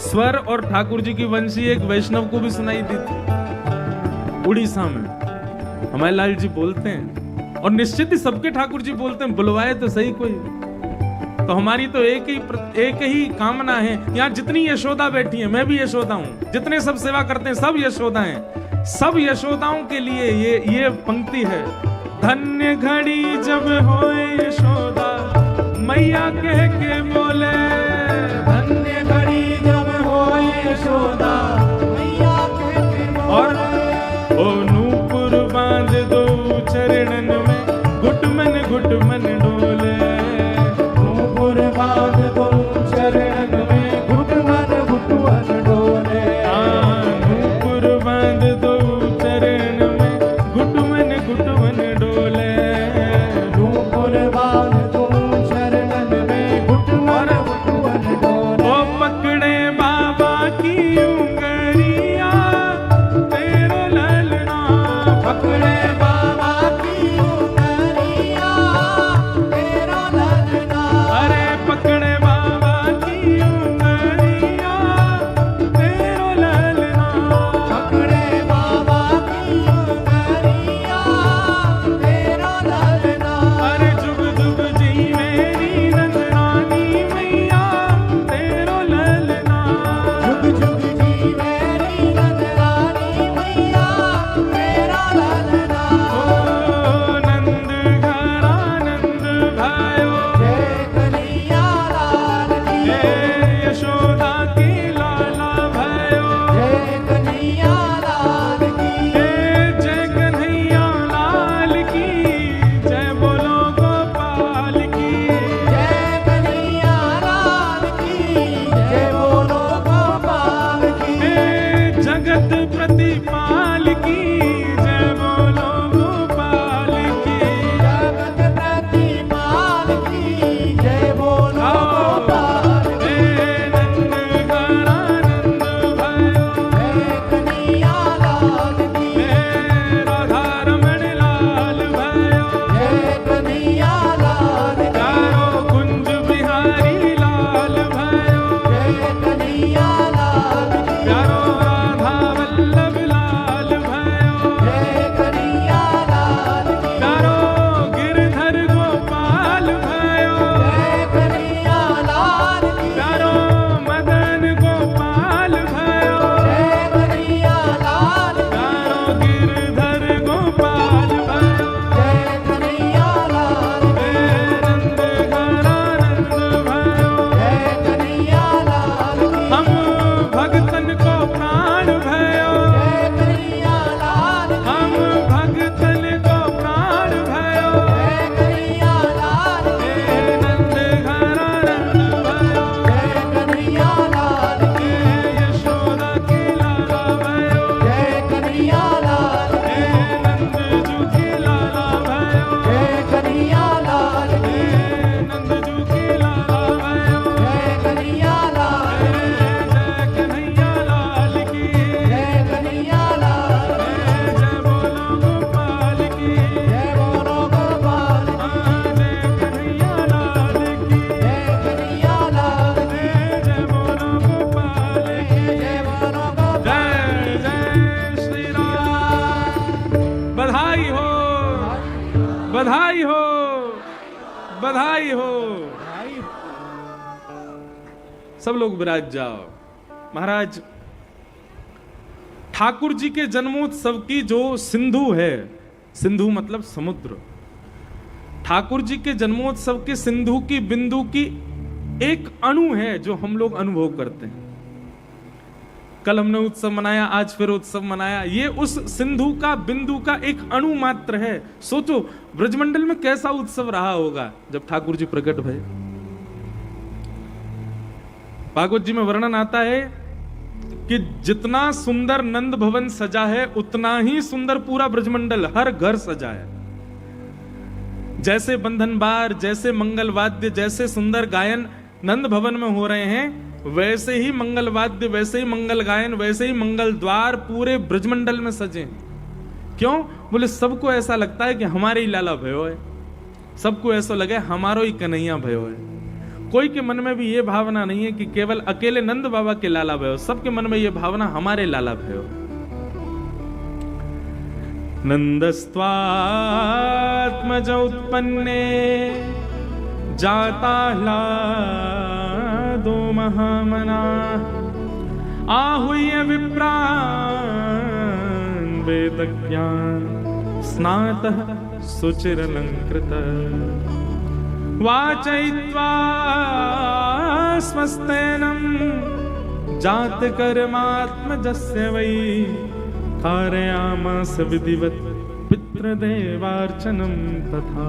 स्वर और ठाकुर जी की वंशी एक वैष्णव को भी सुनाई दी थी उड़ीसा में। हमारे लाल जी बोलते हैं, और निश्चित ही सबके ठाकुर जी बोलते हैं, बुलवाए तो सही कोई। तो हमारी तो एक ही कामना है। यहाँ जितनी यशोदा बैठी है, मैं भी यशोदा हूँ, जितने सब सेवा करते हैं सब यशोदा हैं। सब यशोदाओं के लिए ये पंक्ति है। धन्य घड़ी जब होए यशोदा मैया कह के बोले। धन्य घड़ी जब होए यशोदा मैया कह के बोले। और ओ नूपुर बांध दो चरणन में, घुट मन डोले। नूपुर बांध दो चरणन में, घुट मन डोले। नूपुर बांध दो चरण में, घुट मन डोले। नूपुर बांध दो चरणन में, घुट मन डोले। ओ पकड़े बाबा की उंगलियां, तेरो ललना। पकड़े बाबा की उंगलियां, बधाई हो। सब लोग विराज जाओ। महाराज, ठाकुर जी के जन्मोत्सव की जो सिंधु है, सिंधु मतलब समुद्र, ठाकुर जी के जन्मोत्सव के सिंधु की बिंदु की एक अणु है जो हम लोग अनुभव करते हैं। कल हमने उत्सव मनाया, आज फिर उत्सव मनाया। ये उस सिंधु का बिंदु का एक अणु मात्र है। सोचो ब्रजमंडल में कैसा उत्सव रहा होगा जब ठाकुर जी प्रकट भये। भागवत जी में वर्णन आता है कि जितना सुंदर नंद भवन सजा है उतना ही सुंदर पूरा ब्रजमंडल, हर घर सजा है। जैसे बंधन बार, जैसे मंगल वाद्य, जैसे सुंदर गायन नंद भवन में हो रहे हैं, वैसे ही मंगल वाद्य, वैसे ही मंगल गायन, वैसे ही मंगल द्वार पूरे ब्रजमंडल में सजे। क्यों? बोले सबको ऐसा लगता है कि हमारे ही लाला भयो है, सबको ऐसा लगे हमारो ही कन्हैया भयो है। कोई के मन में भी ये भावना नहीं है कि केवल अकेले नंद बाबा के लाला भयो, सबके मन में ये भावना हमारे लाला भयो। नंदस्त्वात्मज उत्पन्ने जाता ह्लादो महामना आहूय विप्रान् वेदज्ञान स्नातः सुचिरलंकृत वाचयित्वा स्वस्तेनं जात कर्मात्मजस्य वै कारयामास विधिवत पितृदेवार्चनम तथा।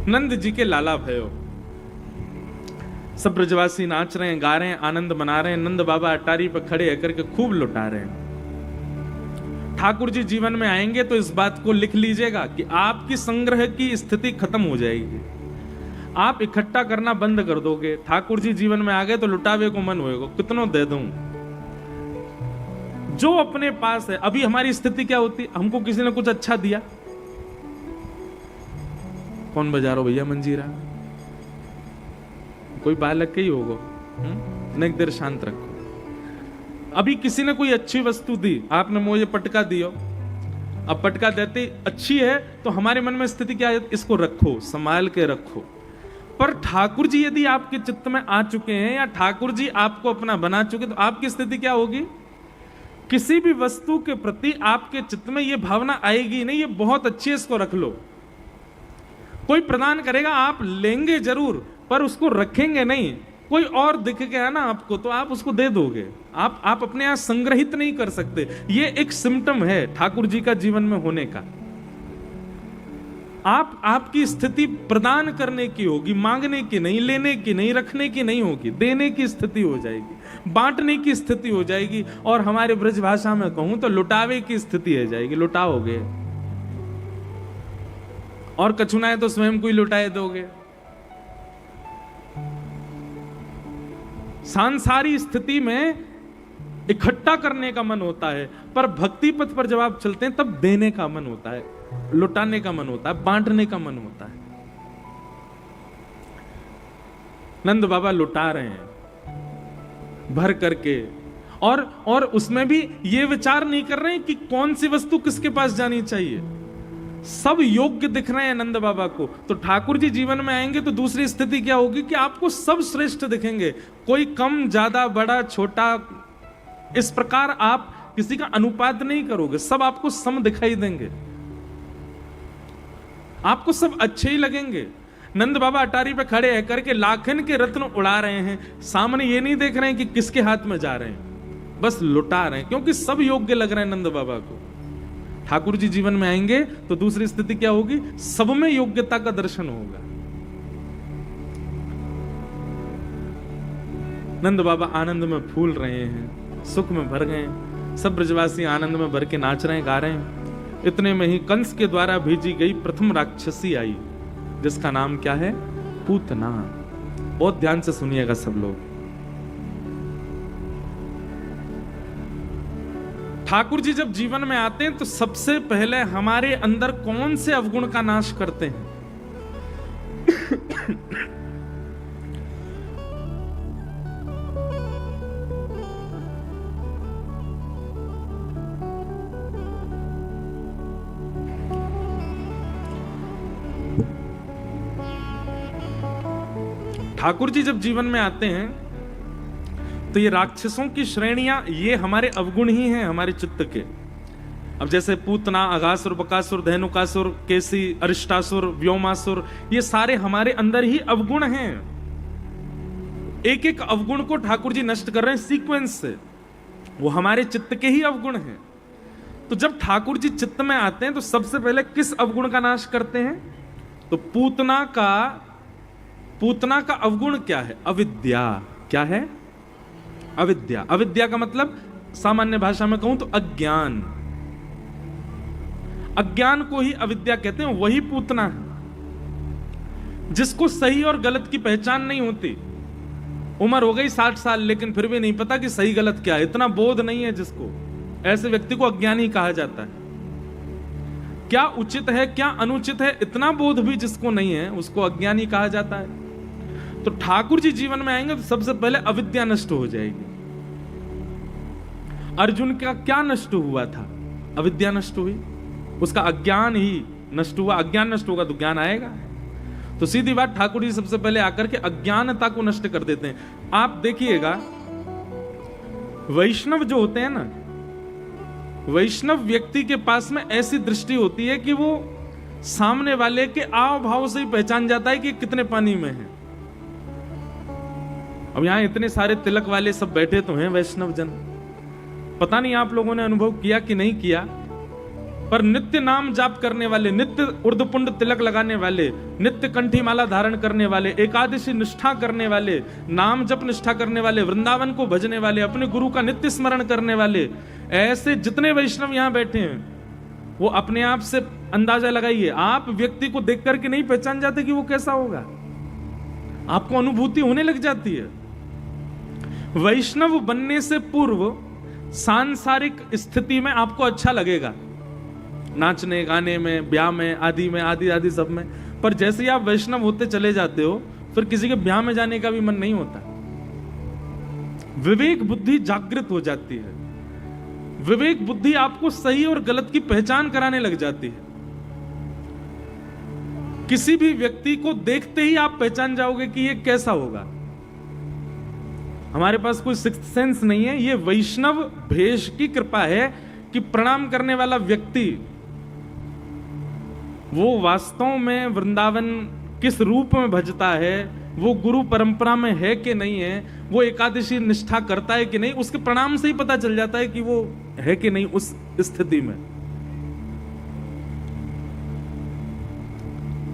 नंद जी के लाला भयो, सब ब्रजवासी नाच रहे हैं, गा रहे हैं, आनंद मना रहे हैं। नंद बाबा अटारी पर खड़े होकर के खूब लुटा रहे हैं। ठाकुर जी जीवन में आएंगे तो इस बात को लिख लीजिएगा कि आपकी संग्रह की स्थिति खत्म हो जाएगी। आप इकट्ठा करना बंद कर दोगे। ठाकुर जी जीवन में आ गए तो लुटावे को मन होएगा, कितनों दे दूं। जो अपने पास है, अभी हमारी स्थिति क्या होती, हमको किसी ने कुछ अच्छा दिया, कौन बजा रहा भैया मंजीरा, कोई बालक ही होगा, नहीं देर शांत रखो। अभी किसी ने कोई अच्छी वस्तु दी, आपने मुझे पटका दियो, अब पटका देते अच्छी है तो हमारे मन में स्थिति क्या है, इसको रखो, संभाल के रखो। पर ठाकुर जी यदि आपके चित्त में आ चुके हैं या ठाकुर जी आपको अपना बना चुके, तो आपकी स्थिति क्या होगी? किसी भी वस्तु के प्रति आपके चित्त में यह भावना आएगी नहीं, ये बहुत अच्छी है, इसको रख लो। कोई प्रदान करेगा, आप लेंगे जरूर, पर उसको रखेंगे नहीं। कोई और दिख गया ना आपको तो आप उसको दे दोगे, आप अपने यहां संग्रहित नहीं कर सकते। ये एक सिम्टम है ठाकुर जी का जीवन में होने का। आपकी स्थिति प्रदान करने की होगी, मांगने की नहीं, लेने की नहीं, रखने की नहीं होगी, देने की स्थिति हो जाएगी, बांटने की स्थिति हो जाएगी, और हमारे ब्रज भाषा में कहूं तो लुटावे की स्थिति हो जाएगी। लुटाओगे और कछुनाए तो स्वयं को ही लुटाए दोगे। सांसारी स्थिति में इकट्ठा करने का मन होता है, पर भक्ति पथ पर जब आप चलते हैं तब देने का मन होता है, लुटाने का मन होता है, बांटने का मन होता है। नंद बाबा लुटा रहे हैं भर करके, और उसमें भी ये विचार नहीं कर रहे हैं कि कौन सी वस्तु किसके पास जानी चाहिए। सब योग्य दिख रहे हैं नंद बाबा को। तो ठाकुर जी जीवन में आएंगे तो दूसरी स्थिति क्या होगी कि आपको सब श्रेष्ठ दिखेंगे, कोई कम, ज्यादा, बड़ा, छोटा, इस प्रकार आप किसी का अनुपात नहीं करोगे, सब आपको सम दिखाई देंगे, आपको सब अच्छे ही लगेंगे। नंद बाबा अटारी पे खड़े है करके लाखन के रत्न उड़ा रहे हैं, सामने ये नहीं देख रहे हैं कि किसके हाथ में जा रहे हैं, बस लुटा रहे हैं, क्योंकि सब योग्य लग रहे हैं नंद बाबा को। ठाकुर जी जीवन में आएंगे तो दूसरी स्थिति क्या होगी, सब में योग्यता का दर्शन होगा। नंद बाबा आनंद में फूल रहे हैं, सुख में भर गए, सब ब्रजवासी आनंद में भर के नाच रहे हैं, गा रहे हैं। इतने में ही कंस के द्वारा भेजी गई प्रथम राक्षसी आई, जिसका नाम क्या है, पूतना। बहुत ध्यान से सुनिएगा सब लोग। ठाकुर जी जब जीवन में आते हैं तो सबसे पहले हमारे अंदर कौन से अवगुण का नाश करते हैं? ठाकुर जी जब जीवन में आते हैं तो ये राक्षसों की श्रेणियां ये हमारे अवगुण ही हैं, हमारे चित्त के। अब जैसे पूतना, अघासुर, बकासुर, धेनुकासुर, केसी, अरिष्टासुर, व्योमासुर, ये सारे हमारे अंदर ही अवगुण हैं। एक एक अवगुण को ठाकुर जी नष्ट कर रहे हैं सीक्वेंस से, वो हमारे चित्त के ही अवगुण हैं। तो जब ठाकुर जी चित्त में आते हैं तो सबसे पहले किस अवगुण का नाश करते हैं? तो पूतना का अवगुण क्या है? अविद्या। क्या है? अविद्या। अविद्या का मतलब सामान्य भाषा में कहूं तो अज्ञान। अज्ञान को ही अविद्या कहते हैं, वही पूतना है। जिसको सही और गलत की पहचान नहीं होती, उम्र हो गई 60 साल लेकिन फिर भी नहीं पता कि सही गलत क्या है, इतना बोध नहीं है जिसको, ऐसे व्यक्ति को अज्ञानी कहा जाता है। क्या उचित है क्या अनुचित है इतना बोध भी जिसको नहीं है उसको अज्ञानी कहा जाता है। तो ठाकुर जी जीवन में आएंगे तो सबसे पहले अविद्या नष्ट हो जाएगी। अर्जुन का क्या नष्ट हुआ था? अविद्या नष्ट हुई, उसका अज्ञान ही नष्ट हुआ। अज्ञान नष्ट होगा तो ज्ञान आएगा। तो सीधी बात, ठाकुर जी सबसे पहले आकर के अज्ञानता को नष्ट कर देते हैं। आप देखिएगा वैष्णव जो होते हैं ना, वैष्णव व्यक्ति के पास में ऐसी दृष्टि होती है कि वो सामने वाले के आव भाव से ही पहचान जाता है कि कितने पानी में है। अब यहां इतने सारे तिलक वाले सब बैठे तो हैं वैष्णव जन, पता नहीं आप लोगों ने अनुभव किया कि नहीं किया, पर नित्य नाम जाप करने वाले, नित्य उर्दपुंड तिलक लगाने वाले, नित्य कंठी माला धारण करने वाले, एकादशी निष्ठा करने वाले, नाम जप निष्ठा करने वाले, वृंदावन को भजने वाले, अपने गुरु का नित्य स्मरण करने वाले, ऐसे जितने वैष्णव यहां बैठे हैं वो अपने आप से अंदाजा लगाइए। आप व्यक्ति को देख करके नहीं पहचान जाते कि वो कैसा होगा, आपको अनुभूति होने लग जाती है। वैष्णव बनने से पूर्व सांसारिक स्थिति में आपको अच्छा लगेगा, नाचने गाने में, ब्याह में, आदि सब में, पर जैसे ही आप वैष्णव होते चले जाते हो फिर किसी के ब्याह में जाने का भी मन नहीं होता। विवेक बुद्धि जागृत हो जाती है। विवेक बुद्धि आपको सही और गलत की पहचान कराने लग जाती है। किसी भी व्यक्ति को देखते ही आप पहचान जाओगे कि ये कैसा होगा। हमारे पास कोई सिक्स्थ सेंस नहीं है, ये वैष्णव भेष की कृपा है कि प्रणाम करने वाला व्यक्ति वो वास्तव में वृंदावन किस रूप में भजता है, वो गुरु परंपरा में है कि नहीं है, वो एकादशी निष्ठा करता है कि नहीं, उसके प्रणाम से ही पता चल जाता है कि वो है कि नहीं उस स्थिति में।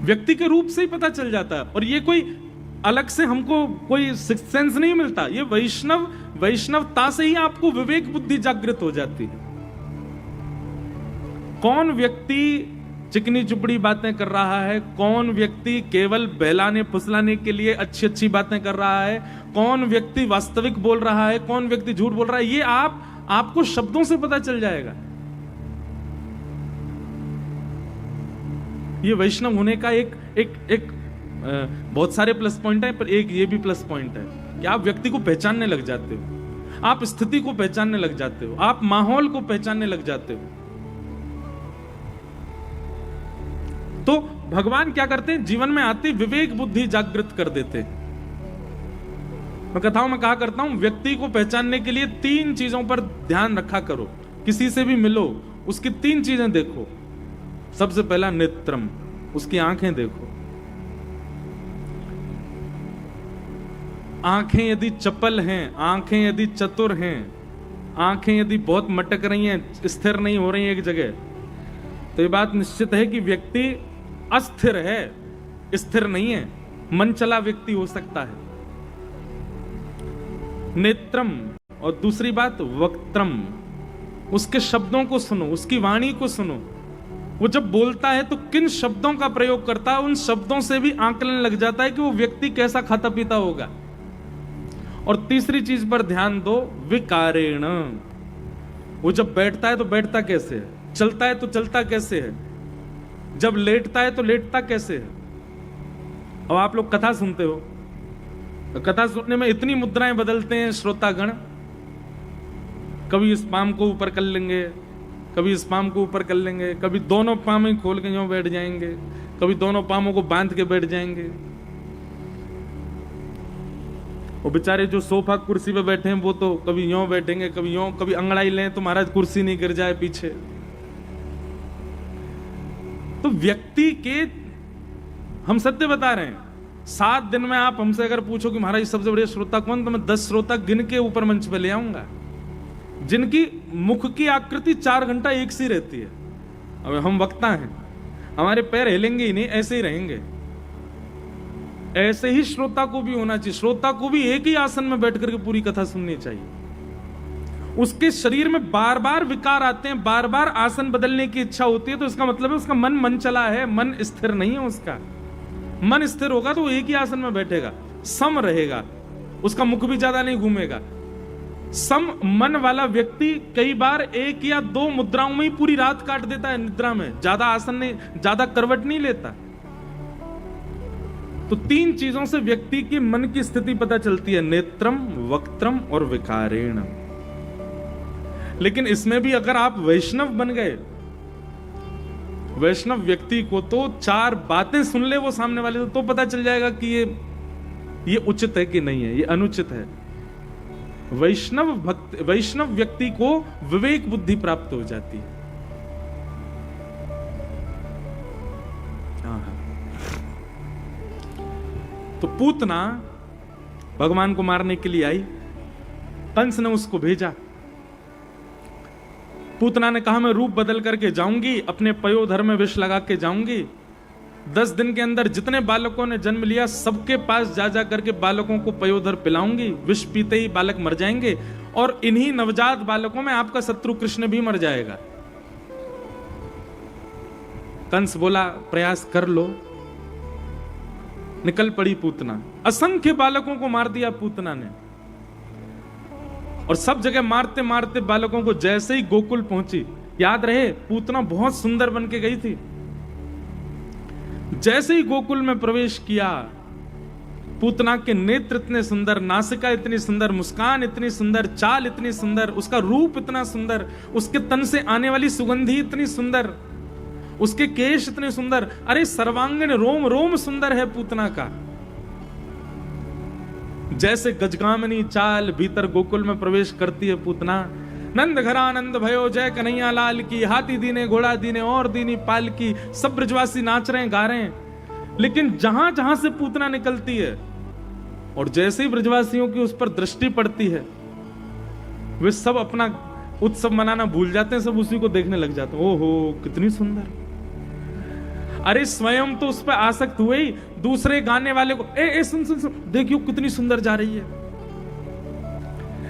व्यक्ति के रूप से ही पता चल जाता है। और ये कोई अलग से हमको कोई सिक्स्थ सेंस नहीं मिलता, ये वैष्णवता से ही आपको विवेक बुद्धि जागृत हो जाती है। कौन व्यक्ति चिकनी चुपड़ी बातें कर रहा है, कौन व्यक्ति केवल बहलाने फुसलाने के लिए अच्छी अच्छी बातें कर रहा है, कौन व्यक्ति वास्तविक बोल रहा है, कौन व्यक्ति झूठ बोल रहा है, ये आपको शब्दों से पता चल जाएगा। ये वैष्णव होने का एक बहुत सारे प्लस पॉइंट है, पर एक ये भी प्लस पॉइंट है कि आप व्यक्ति को पहचानने लग जाते हो, आप स्थिति को पहचानने लग जाते हो, आप माहौल को पहचानने लग जाते हो। तो भगवान क्या करते हैं? जीवन में आते विवेक बुद्धि जागृत कर देते। मैं कथाओं में कहा करता हूं, व्यक्ति को पहचानने के लिए 3 चीजों पर ध्यान रखा करो। किसी से भी मिलो, उसकी 3 चीजें देखो। सबसे पहला नेत्रम, उसकी आंखें देखो। आंखें यदि चपल हैं, आंखें यदि चतुर हैं, आंखें यदि बहुत मटक रही हैं, स्थिर नहीं हो रही हैं एक जगह, तो ये बात निश्चित है कि व्यक्ति अस्थिर है, स्थिर नहीं है, मन चला व्यक्ति हो सकता है। नेत्रम। और दूसरी बात वक्त्रम, उसके शब्दों को सुनो, उसकी वाणी को सुनो। वो जब बोलता है तो किन शब्दों का प्रयोग करता है, उन शब्दों से भी आंकलन लग जाता है कि वो व्यक्ति कैसा खाता पीता होगा। और तीसरी चीज पर ध्यान दो, विकारेण। वो जब बैठता है तो बैठता कैसे है, चलता है तो चलता कैसे है, जब लेटता है तो लेटता कैसे है। अब आप लोग कथा सुनते हो, तो कथा सुनने में इतनी मुद्राएं बदलते हैं श्रोतागण, कभी इस पाम को ऊपर कर लेंगे, कभी इस पाम को ऊपर कर लेंगे, कभी दोनों पाम ही खोल के यूं बैठ जाएंगे, कभी दोनों पामों को बांध के बैठ जाएंगे। वो बेचारे जो सोफा कुर्सी पे बैठे हैं वो तो कभी यूं बैठेंगे, कभी यूं, कभी अंगड़ाई लें तो महाराज कुर्सी नहीं गिर जाए पीछे। तो व्यक्ति के, हम सत्य बता रहे हैं, 7 दिन में आप हमसे अगर पूछो कि महाराज सबसे बड़े श्रोता कौन, तो मैं 10 श्रोता गिन के ऊपर मंच पे ले आऊंगा जिनकी मुख की आकृति 4 घंटा एक सी रहती है। अब हम वक्ता हैं, हमारे पैर हिलेंगे ही नहीं, ऐसे ही रहेंगे। ऐसे ही श्रोता को भी होना चाहिए। श्रोता को भी एक ही आसन में बैठ करके पूरी कथा सुननी चाहिए। उसके शरीर में बार बार विकार आते हैं, बार बार आसन बदलने की इच्छा होती है, तो इसका मतलब है उसका मन चला है, मन स्थिर नहीं है। उसका मन स्थिर होगा तो वो एक ही आसन में बैठेगा, सम रहेगा, उसका मुख भी ज्यादा नहीं घूमेगा। सम मन वाला व्यक्ति कई बार 1 या 2 मुद्राओं में ही पूरी रात काट देता है निद्रा में, ज्यादा आसन नहीं, ज्यादा करवट नहीं लेता। तो 3 चीजों से व्यक्ति की मन की स्थिति पता चलती है, नेत्रम, वक्त्रम और विकारेण। लेकिन इसमें भी अगर आप वैष्णव बन गए, वैष्णव व्यक्ति को तो 4 बातें सुन ले वो सामने वाले तो पता चल जाएगा कि ये उचित है कि नहीं है, ये अनुचित है। वैष्णव व्यक्ति को विवेक बुद्धि प्राप्त हो जाती है। तो पूतना भगवान को मारने के लिए आई, कंस ने उसको भेजा। पूतना ने कहा मैं रूप बदल करके जाऊंगी, अपने पयोधर में विष लगा के जाऊंगी, 10 दिन के अंदर जितने बालकों ने जन्म लिया सबके पास जा करके बालकों को पयोधर पिलाऊंगी, विष पीते ही बालक मर जाएंगे, और इन्हीं नवजात बालकों में आपका शत्रु कृष्ण भी मर जाएगा। कंस बोला प्रयास कर लो। निकल पड़ी पूतना, असंख्य बालकों को मार दिया पूतना ने, और सब जगह मारते मारते बालकों को जैसे ही गोकुल पहुंची, याद रहे पूतना बहुत सुंदर बन के गई थी, जैसे ही गोकुल में प्रवेश किया, पूतना के नेत्र इतने सुंदर, नासिका इतनी सुंदर, मुस्कान इतनी सुंदर, चाल इतनी सुंदर, उसका रूप इतना सुंदर, उसके तन से आने वाली सुगंधी इतनी सुंदर, उसके केश इतने सुंदर, अरे सर्वांगीण रोम रोम सुंदर है पूतना का। जैसे गजगामिनी चाल भीतर गोकुल में प्रवेश करती है पूतना, नंद घरानंद भयो जय कन्हैया लाल की, हाथी दीने घोड़ा दीने और दीनी पाल की, सब ब्रजवासी नाच रहे हैं गा रहे हैं। लेकिन जहां जहां से पूतना निकलती है और जैसे ही ब्रजवासियों की उस पर दृष्टि पड़ती है, वे सब अपना उत्सव मनाना भूल जाते हैं, सब उसी को देखने लग जाते हैं। ओहो कितनी सुंदर, अरे स्वयं तो उस पर आसक्त हुए ही, दूसरे गाने वाले को ए सुन सुन सुन, देखियो कितनी सुंदर जा रही है।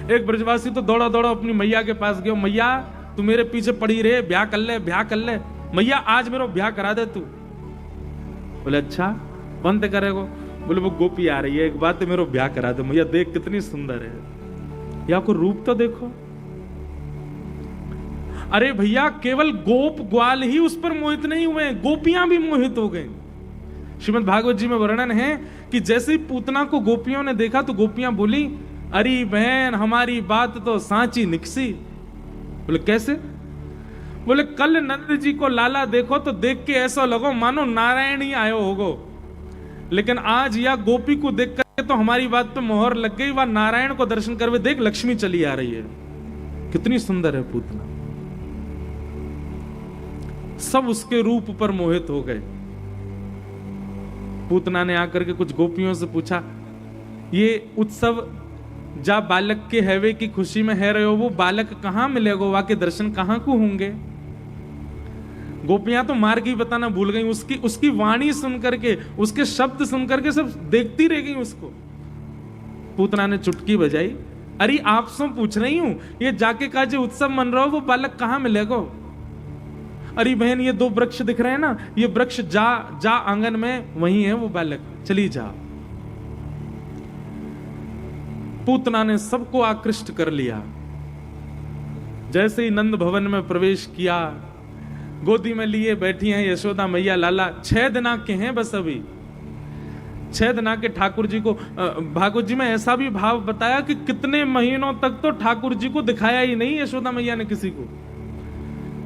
एक ब्रजवासी तो दौड़ा दौड़ा अपनी मैया के पास गया, मैया तू मेरे पीछे पड़ी रहे, ब्याह कर ले, ब्याह कर ले, मैया आज मेरा ब्याह करा दे तू। बोले अच्छा कौन ते करेगो? बोले वो गोपी आ रही है, एक बात मेरा ब्याह करा दे मैया, देख कितनी सुंदर है, या को रूप तो देखो। अरे भैया केवल गोप ग्वाल ही उस पर मोहित नहीं हुए, गोपियां भी मोहित हो गई। श्रीमद् भागवत जी में वर्णन है कि जैसे ही पूतना को गोपियों ने देखा तो गोपियां बोली, अरे बहन हमारी बात तो सांची निकसी। बोले कैसे? बोले कल नंद जी को लाला देखो तो देख के ऐसा लगो मानो नारायण ही आयो होगो, लेकिन आज या गोपी को देख कर तो हमारी बात पे मोहर लग गई, वह नारायण को दर्शन करवे देख लक्ष्मी चली आ रही है। कितनी सुंदर है पूतना। सब उसके रूप पर मोहित हो गए। पूतना ने आकर के कुछ गोपियों से पूछा, ये उत्सव जा बालक के हैवे की खुशी में है रहे हो, वो बालक कहां मिलेगा, वहां के दर्शन कहां को होंगे? गोपियां तो मार्ग ही बताना भूल गई, उसकी वाणी सुन करके, उसके शब्द सुन करके सब देखती रह गई उसको। पूतना ने चुटकी बजाई, अरे आपसे पूछ रही हूं, ये जाके का जो उत्सव मन रहा हो वो बालक कहां मिलेगा? अरे बहन ये 2 वृक्ष दिख रहे हैं ना, ये वृक्ष जा आंगन में वही है वो बालक, चली जा। पूतना ने सबको आकृष्ट कर लिया। जैसे ही नंद भवन में प्रवेश किया, गोदी में लिए बैठी हैं यशोदा मैया लाला, 6 दिना के हैं बस अभी, 6 दिना के ठाकुर जी को। भागवत जी में ऐसा भी भाव बताया कि कितने महीनों तक तो ठाकुर जी को दिखाया ही नहीं यशोदा मैया ने किसी को।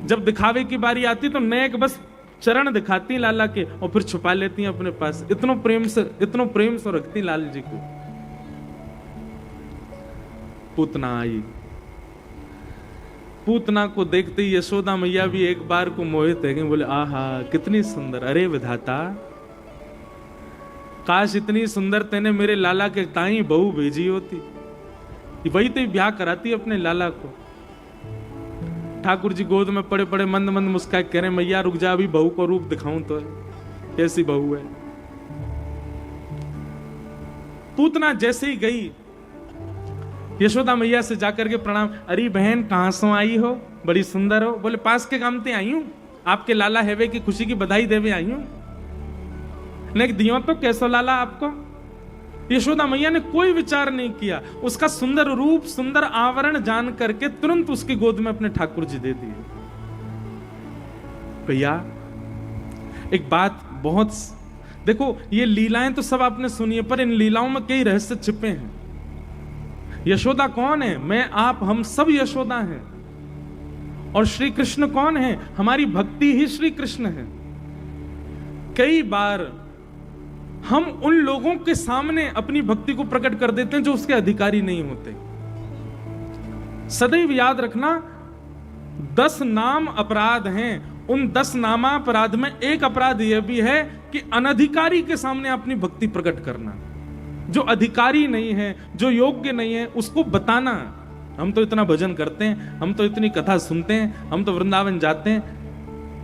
जब दिखावे की बारी आती तो नेक बस चरण दिखाती लाला के और फिर छुपा लेती अपने पास। इतनो प्रेम से रखती लाल जी को। पूतना आई। पूतना को देखते ही यशोदा मैया भी एक बार को मोहित है, बोले आहा कितनी सुंदर, अरे विधाता काश इतनी सुंदर तेने मेरे लाला के ताई बहू भेजी होती, वही तो ब्याह कराती अपने लाला को। ठाकुर जी गोद में पड़े पड़े मंद मंद मुस्काए कह रहे मैया रुक जा, अभी बहू को रूप दिखाऊं तो कैसी बहू है। पूतना जैसे ही गई यशोदा मैया से जाकर के प्रणाम, अरे बहन कहां से आई हो, बड़ी सुंदर हो। बोले पास के काम ते आई हूं, आपके लाला हेवे की खुशी की बधाई देवे आई हूं। नहीं दियो तो कैसो लाला आपको। यशोदा मैया ने कोई विचार नहीं किया, उसका सुंदर रूप सुंदर आवरण जान करके तुरंत उसकी गोद में अपने ठाकुर जी दे दिए। भैया एक बात बहुत देखो, ये लीलाएं तो सब आपने सुनी है, पर इन लीलाओं में कई रहस्य छिपे हैं। यशोदा कौन है? मैं आप हम सब यशोदा हैं। और श्री कृष्ण कौन है? हमारी भक्ति ही श्री कृष्ण है। कई बार हम उन लोगों के सामने अपनी भक्ति को प्रकट कर देते हैं जो उसके अधिकारी नहीं होते। सदैव याद रखना 10 नाम अपराध हैं, उन 10 नामा अपराध में एक अपराध यह भी है कि अनधिकारी के सामने अपनी भक्ति प्रकट करना। जो अधिकारी नहीं है, जो योग्य नहीं है, उसको बताना। हम तो इतना भजन करते हैं, हम तो इतनी कथा सुनते हैं, हम तो वृंदावन जाते हैं।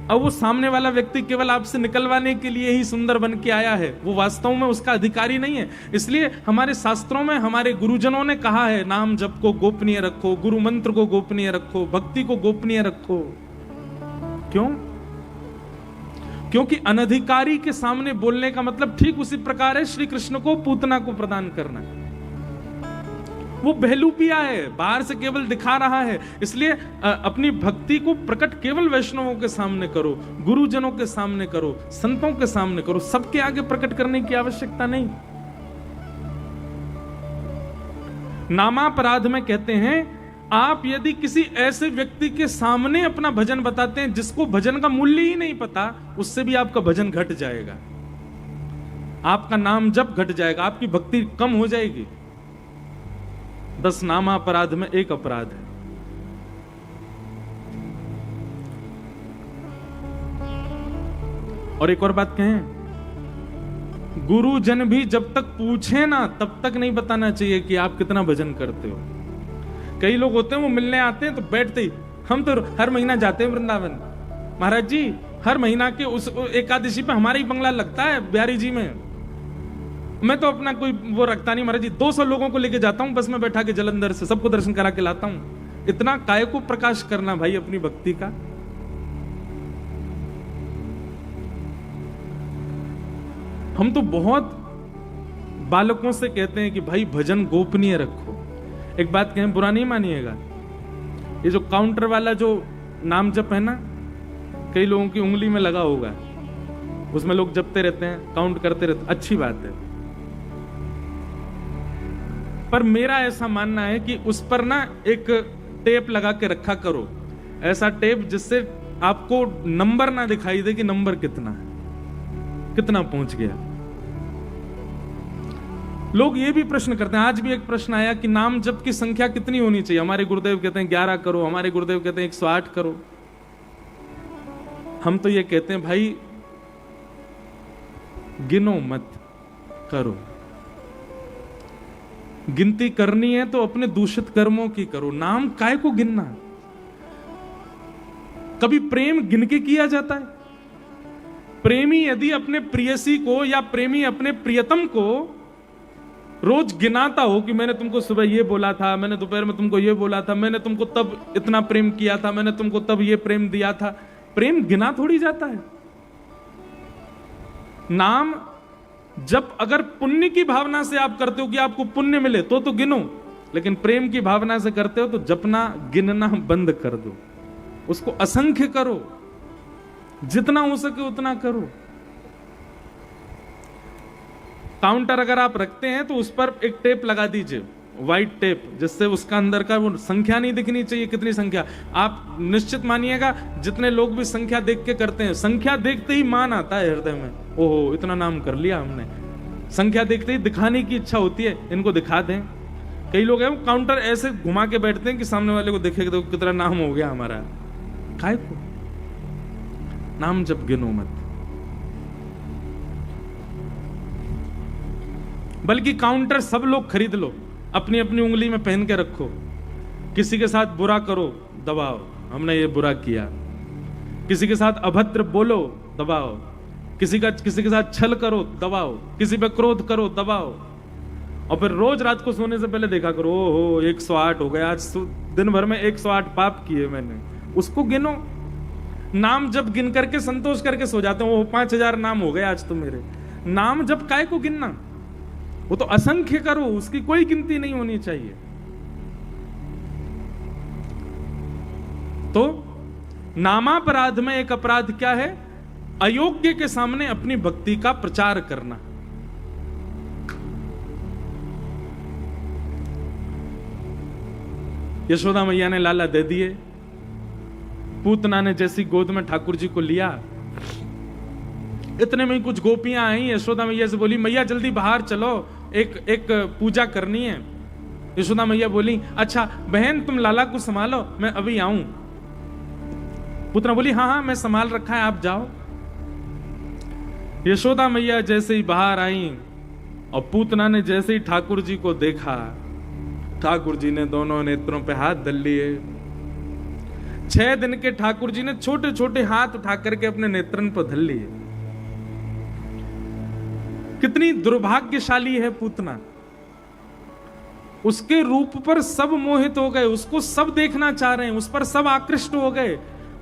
अब वो सामने वाला व्यक्ति केवल आपसे निकलवाने के लिए ही सुंदर बन के आया है, वो वास्तव में उसका अधिकारी नहीं है। इसलिए हमारे शास्त्रों में हमारे गुरुजनों ने कहा है नाम जप को गोपनीय रखो, गुरु मंत्र को गोपनीय रखो, भक्ति को गोपनीय रखो। क्यों? क्योंकि अनधिकारी के सामने बोलने का मतलब ठीक उसी प्रकार है श्री कृष्ण को पूतना को प्रदान करना। वो बहलूपिया है, बाहर से केवल दिखा रहा है। इसलिए अपनी भक्ति को प्रकट केवल वैष्णवों के सामने करो, गुरुजनों के सामने करो, संतों के सामने करो, सबके आगे प्रकट करने की आवश्यकता नहीं। नामापराध में कहते हैं आप यदि किसी ऐसे व्यक्ति के सामने अपना भजन बताते हैं जिसको भजन का मूल्य ही नहीं पता, उससे भी आपका भजन घट जाएगा, आपका नाम जप घट जाएगा, आपकी भक्ति कम हो जाएगी। 10 नामा अपराध में एक अपराध है। और एक और बात कहें, गुरुजन भी जब तक पूछे ना तब तक नहीं बताना चाहिए कि आप कितना भजन करते हो। कई लोग होते हैं वो मिलने आते हैं तो बैठते ही, हम तो हर महीना जाते हैं वृंदावन, महाराज जी हर महीना के उस एकादशी पे हमारा ही बंगला लगता है बिहारी जी में, मैं तो अपना कोई वो रखता नहीं महाराज जी, 200 लोगों को लेके जाता हूं बस में बैठा के जलंधर से, सबको दर्शन करा के लाता हूं। इतना काय को प्रकाश करना भाई अपनी भक्ति का। हम तो बहुत बालकों से कहते हैं कि भाई भजन गोपनीय रखो। एक बात कहें, बुरा नहीं मानिएगा, ये जो काउंटर वाला जो नाम जप है ना, कई लोगों की उंगली में लगा होगा, उसमें लोग जपते रहते हैं, काउंट करते रहते, अच्छी बात है। पर मेरा ऐसा मानना है कि उस पर ना एक टेप लगा के रखा करो, ऐसा टेप जिससे आपको नंबर ना दिखाई दे कि नंबर कितना है, कितना पहुंच गया। लोग ये भी प्रश्न करते हैं, आज भी एक प्रश्न आया कि नाम जप की संख्या कितनी होनी चाहिए। हमारे गुरुदेव कहते हैं 11 करो, हमारे गुरुदेव कहते हैं 108 करो। हम तो ये कहते हैं भाई गिनो मत, करो। गिनती करनी है तो अपने दूषित कर्मों की करो, नाम काय को गिनना। कभी प्रेम गिन के किया जाता है? प्रेमी यदि अपने प्रियसी को या प्रेमी अपने प्रियतम को रोज गिनाता हो कि मैंने तुमको सुबह ये बोला था, मैंने दोपहर में तुमको ये बोला था, मैंने तुमको तब इतना प्रेम किया था, मैंने तुमको तब ये प्रेम दिया था, प्रेम गिना थोड़ी जाता है। नाम जब अगर पुण्य की भावना से आप करते हो कि आपको पुण्य मिले तो गिनो, लेकिन प्रेम की भावना से करते हो तो जपना गिनना बंद कर दो, उसको असंख्य करो, जितना हो सके उतना करो। काउंटर अगर आप रखते हैं तो उस पर एक टेप लगा दीजिए, व्हाइट टेप, जिससे उसका अंदर का वो संख्या नहीं दिखनी चाहिए, कितनी संख्या। आप निश्चित मानिएगा जितने लोग भी संख्या देख के करते हैं, संख्या देखते ही मान आता है हृदय में, ओहो इतना नाम कर लिया हमने। संख्या देखते ही दिखाने की इच्छा होती है, इनको दिखा दें। कई लोग हैं काउंटर ऐसे घुमा के बैठते हैं कि सामने वाले को देखेगा तो कितना नाम हो गया हमारा। काय को नाम जब गिनो मत, बल्कि काउंटर सब लोग खरीद लो, अपनी अपनी उंगली में पहन के रखो। किसी के साथ बुरा करो, दबाओ, हमने ये बुरा किया। किसी के साथ अभद्र बोलो, दबाओ। किसी के साथ छल करो, दबाओ। किसी पे क्रोध करो, दबाओ। और फिर रोज रात को सोने से पहले देखा करो, ओहो 108 हो गया आज, दिन भर में 108 पाप किए मैंने, उसको गिनो। नाम जब गिन करके संतोष करके सो जाते हैं, वो 5000 नाम हो गए आज तो मेरे। नाम जब काय को गिनना, वो तो असंख्य करो, उसकी कोई गिनती नहीं होनी चाहिए। तो नामापराध में एक अपराध क्या है? अयोग्य के सामने अपनी भक्ति का प्रचार करना। यशोदा मैया ने लाला दे दिए, पूतना ने जैसी गोद में ठाकुर जी को लिया, इतने में ही कुछ गोपियां आई। यशोदा मैया से बोली, मैया जल्दी बाहर चलो, एक पूजा करनी है। यशोदा मैया बोली, अच्छा बहन तुम लाला को संभालो, मैं अभी आऊं। पुतना बोली, हाँ हाँ मैं संभाल रखा है, आप जाओ। यशोदा मैया जैसे ही बाहर आई और पूतना ने जैसे ही ठाकुर जी को देखा, ठाकुर जी ने दोनों नेत्रों पे हाथ धर लिए। 6 दिन के ठाकुर जी ने छोटे छोटे हाथ उठा करके अपने नेत्रन पर धर लिए। कितनी दुर्भाग्यशाली है पूतना। उसके रूप पर सब मोहित हो गए, उसको सब देखना चाह रहे हैं, उस पर सब आकृष्ट हो गए।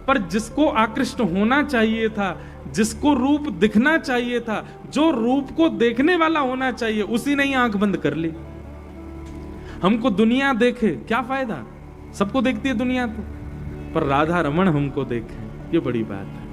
पर जिसको आकृष्ट होना चाहिए था, जिसको रूप दिखना चाहिए था, जो रूप को देखने वाला होना चाहिए, उसी ने ही आंख बंद कर ली। हमको दुनिया देखे क्या फायदा, सबको देखती है दुनिया तो, पर राधा रमण हमको देखे, ये बड़ी बात है।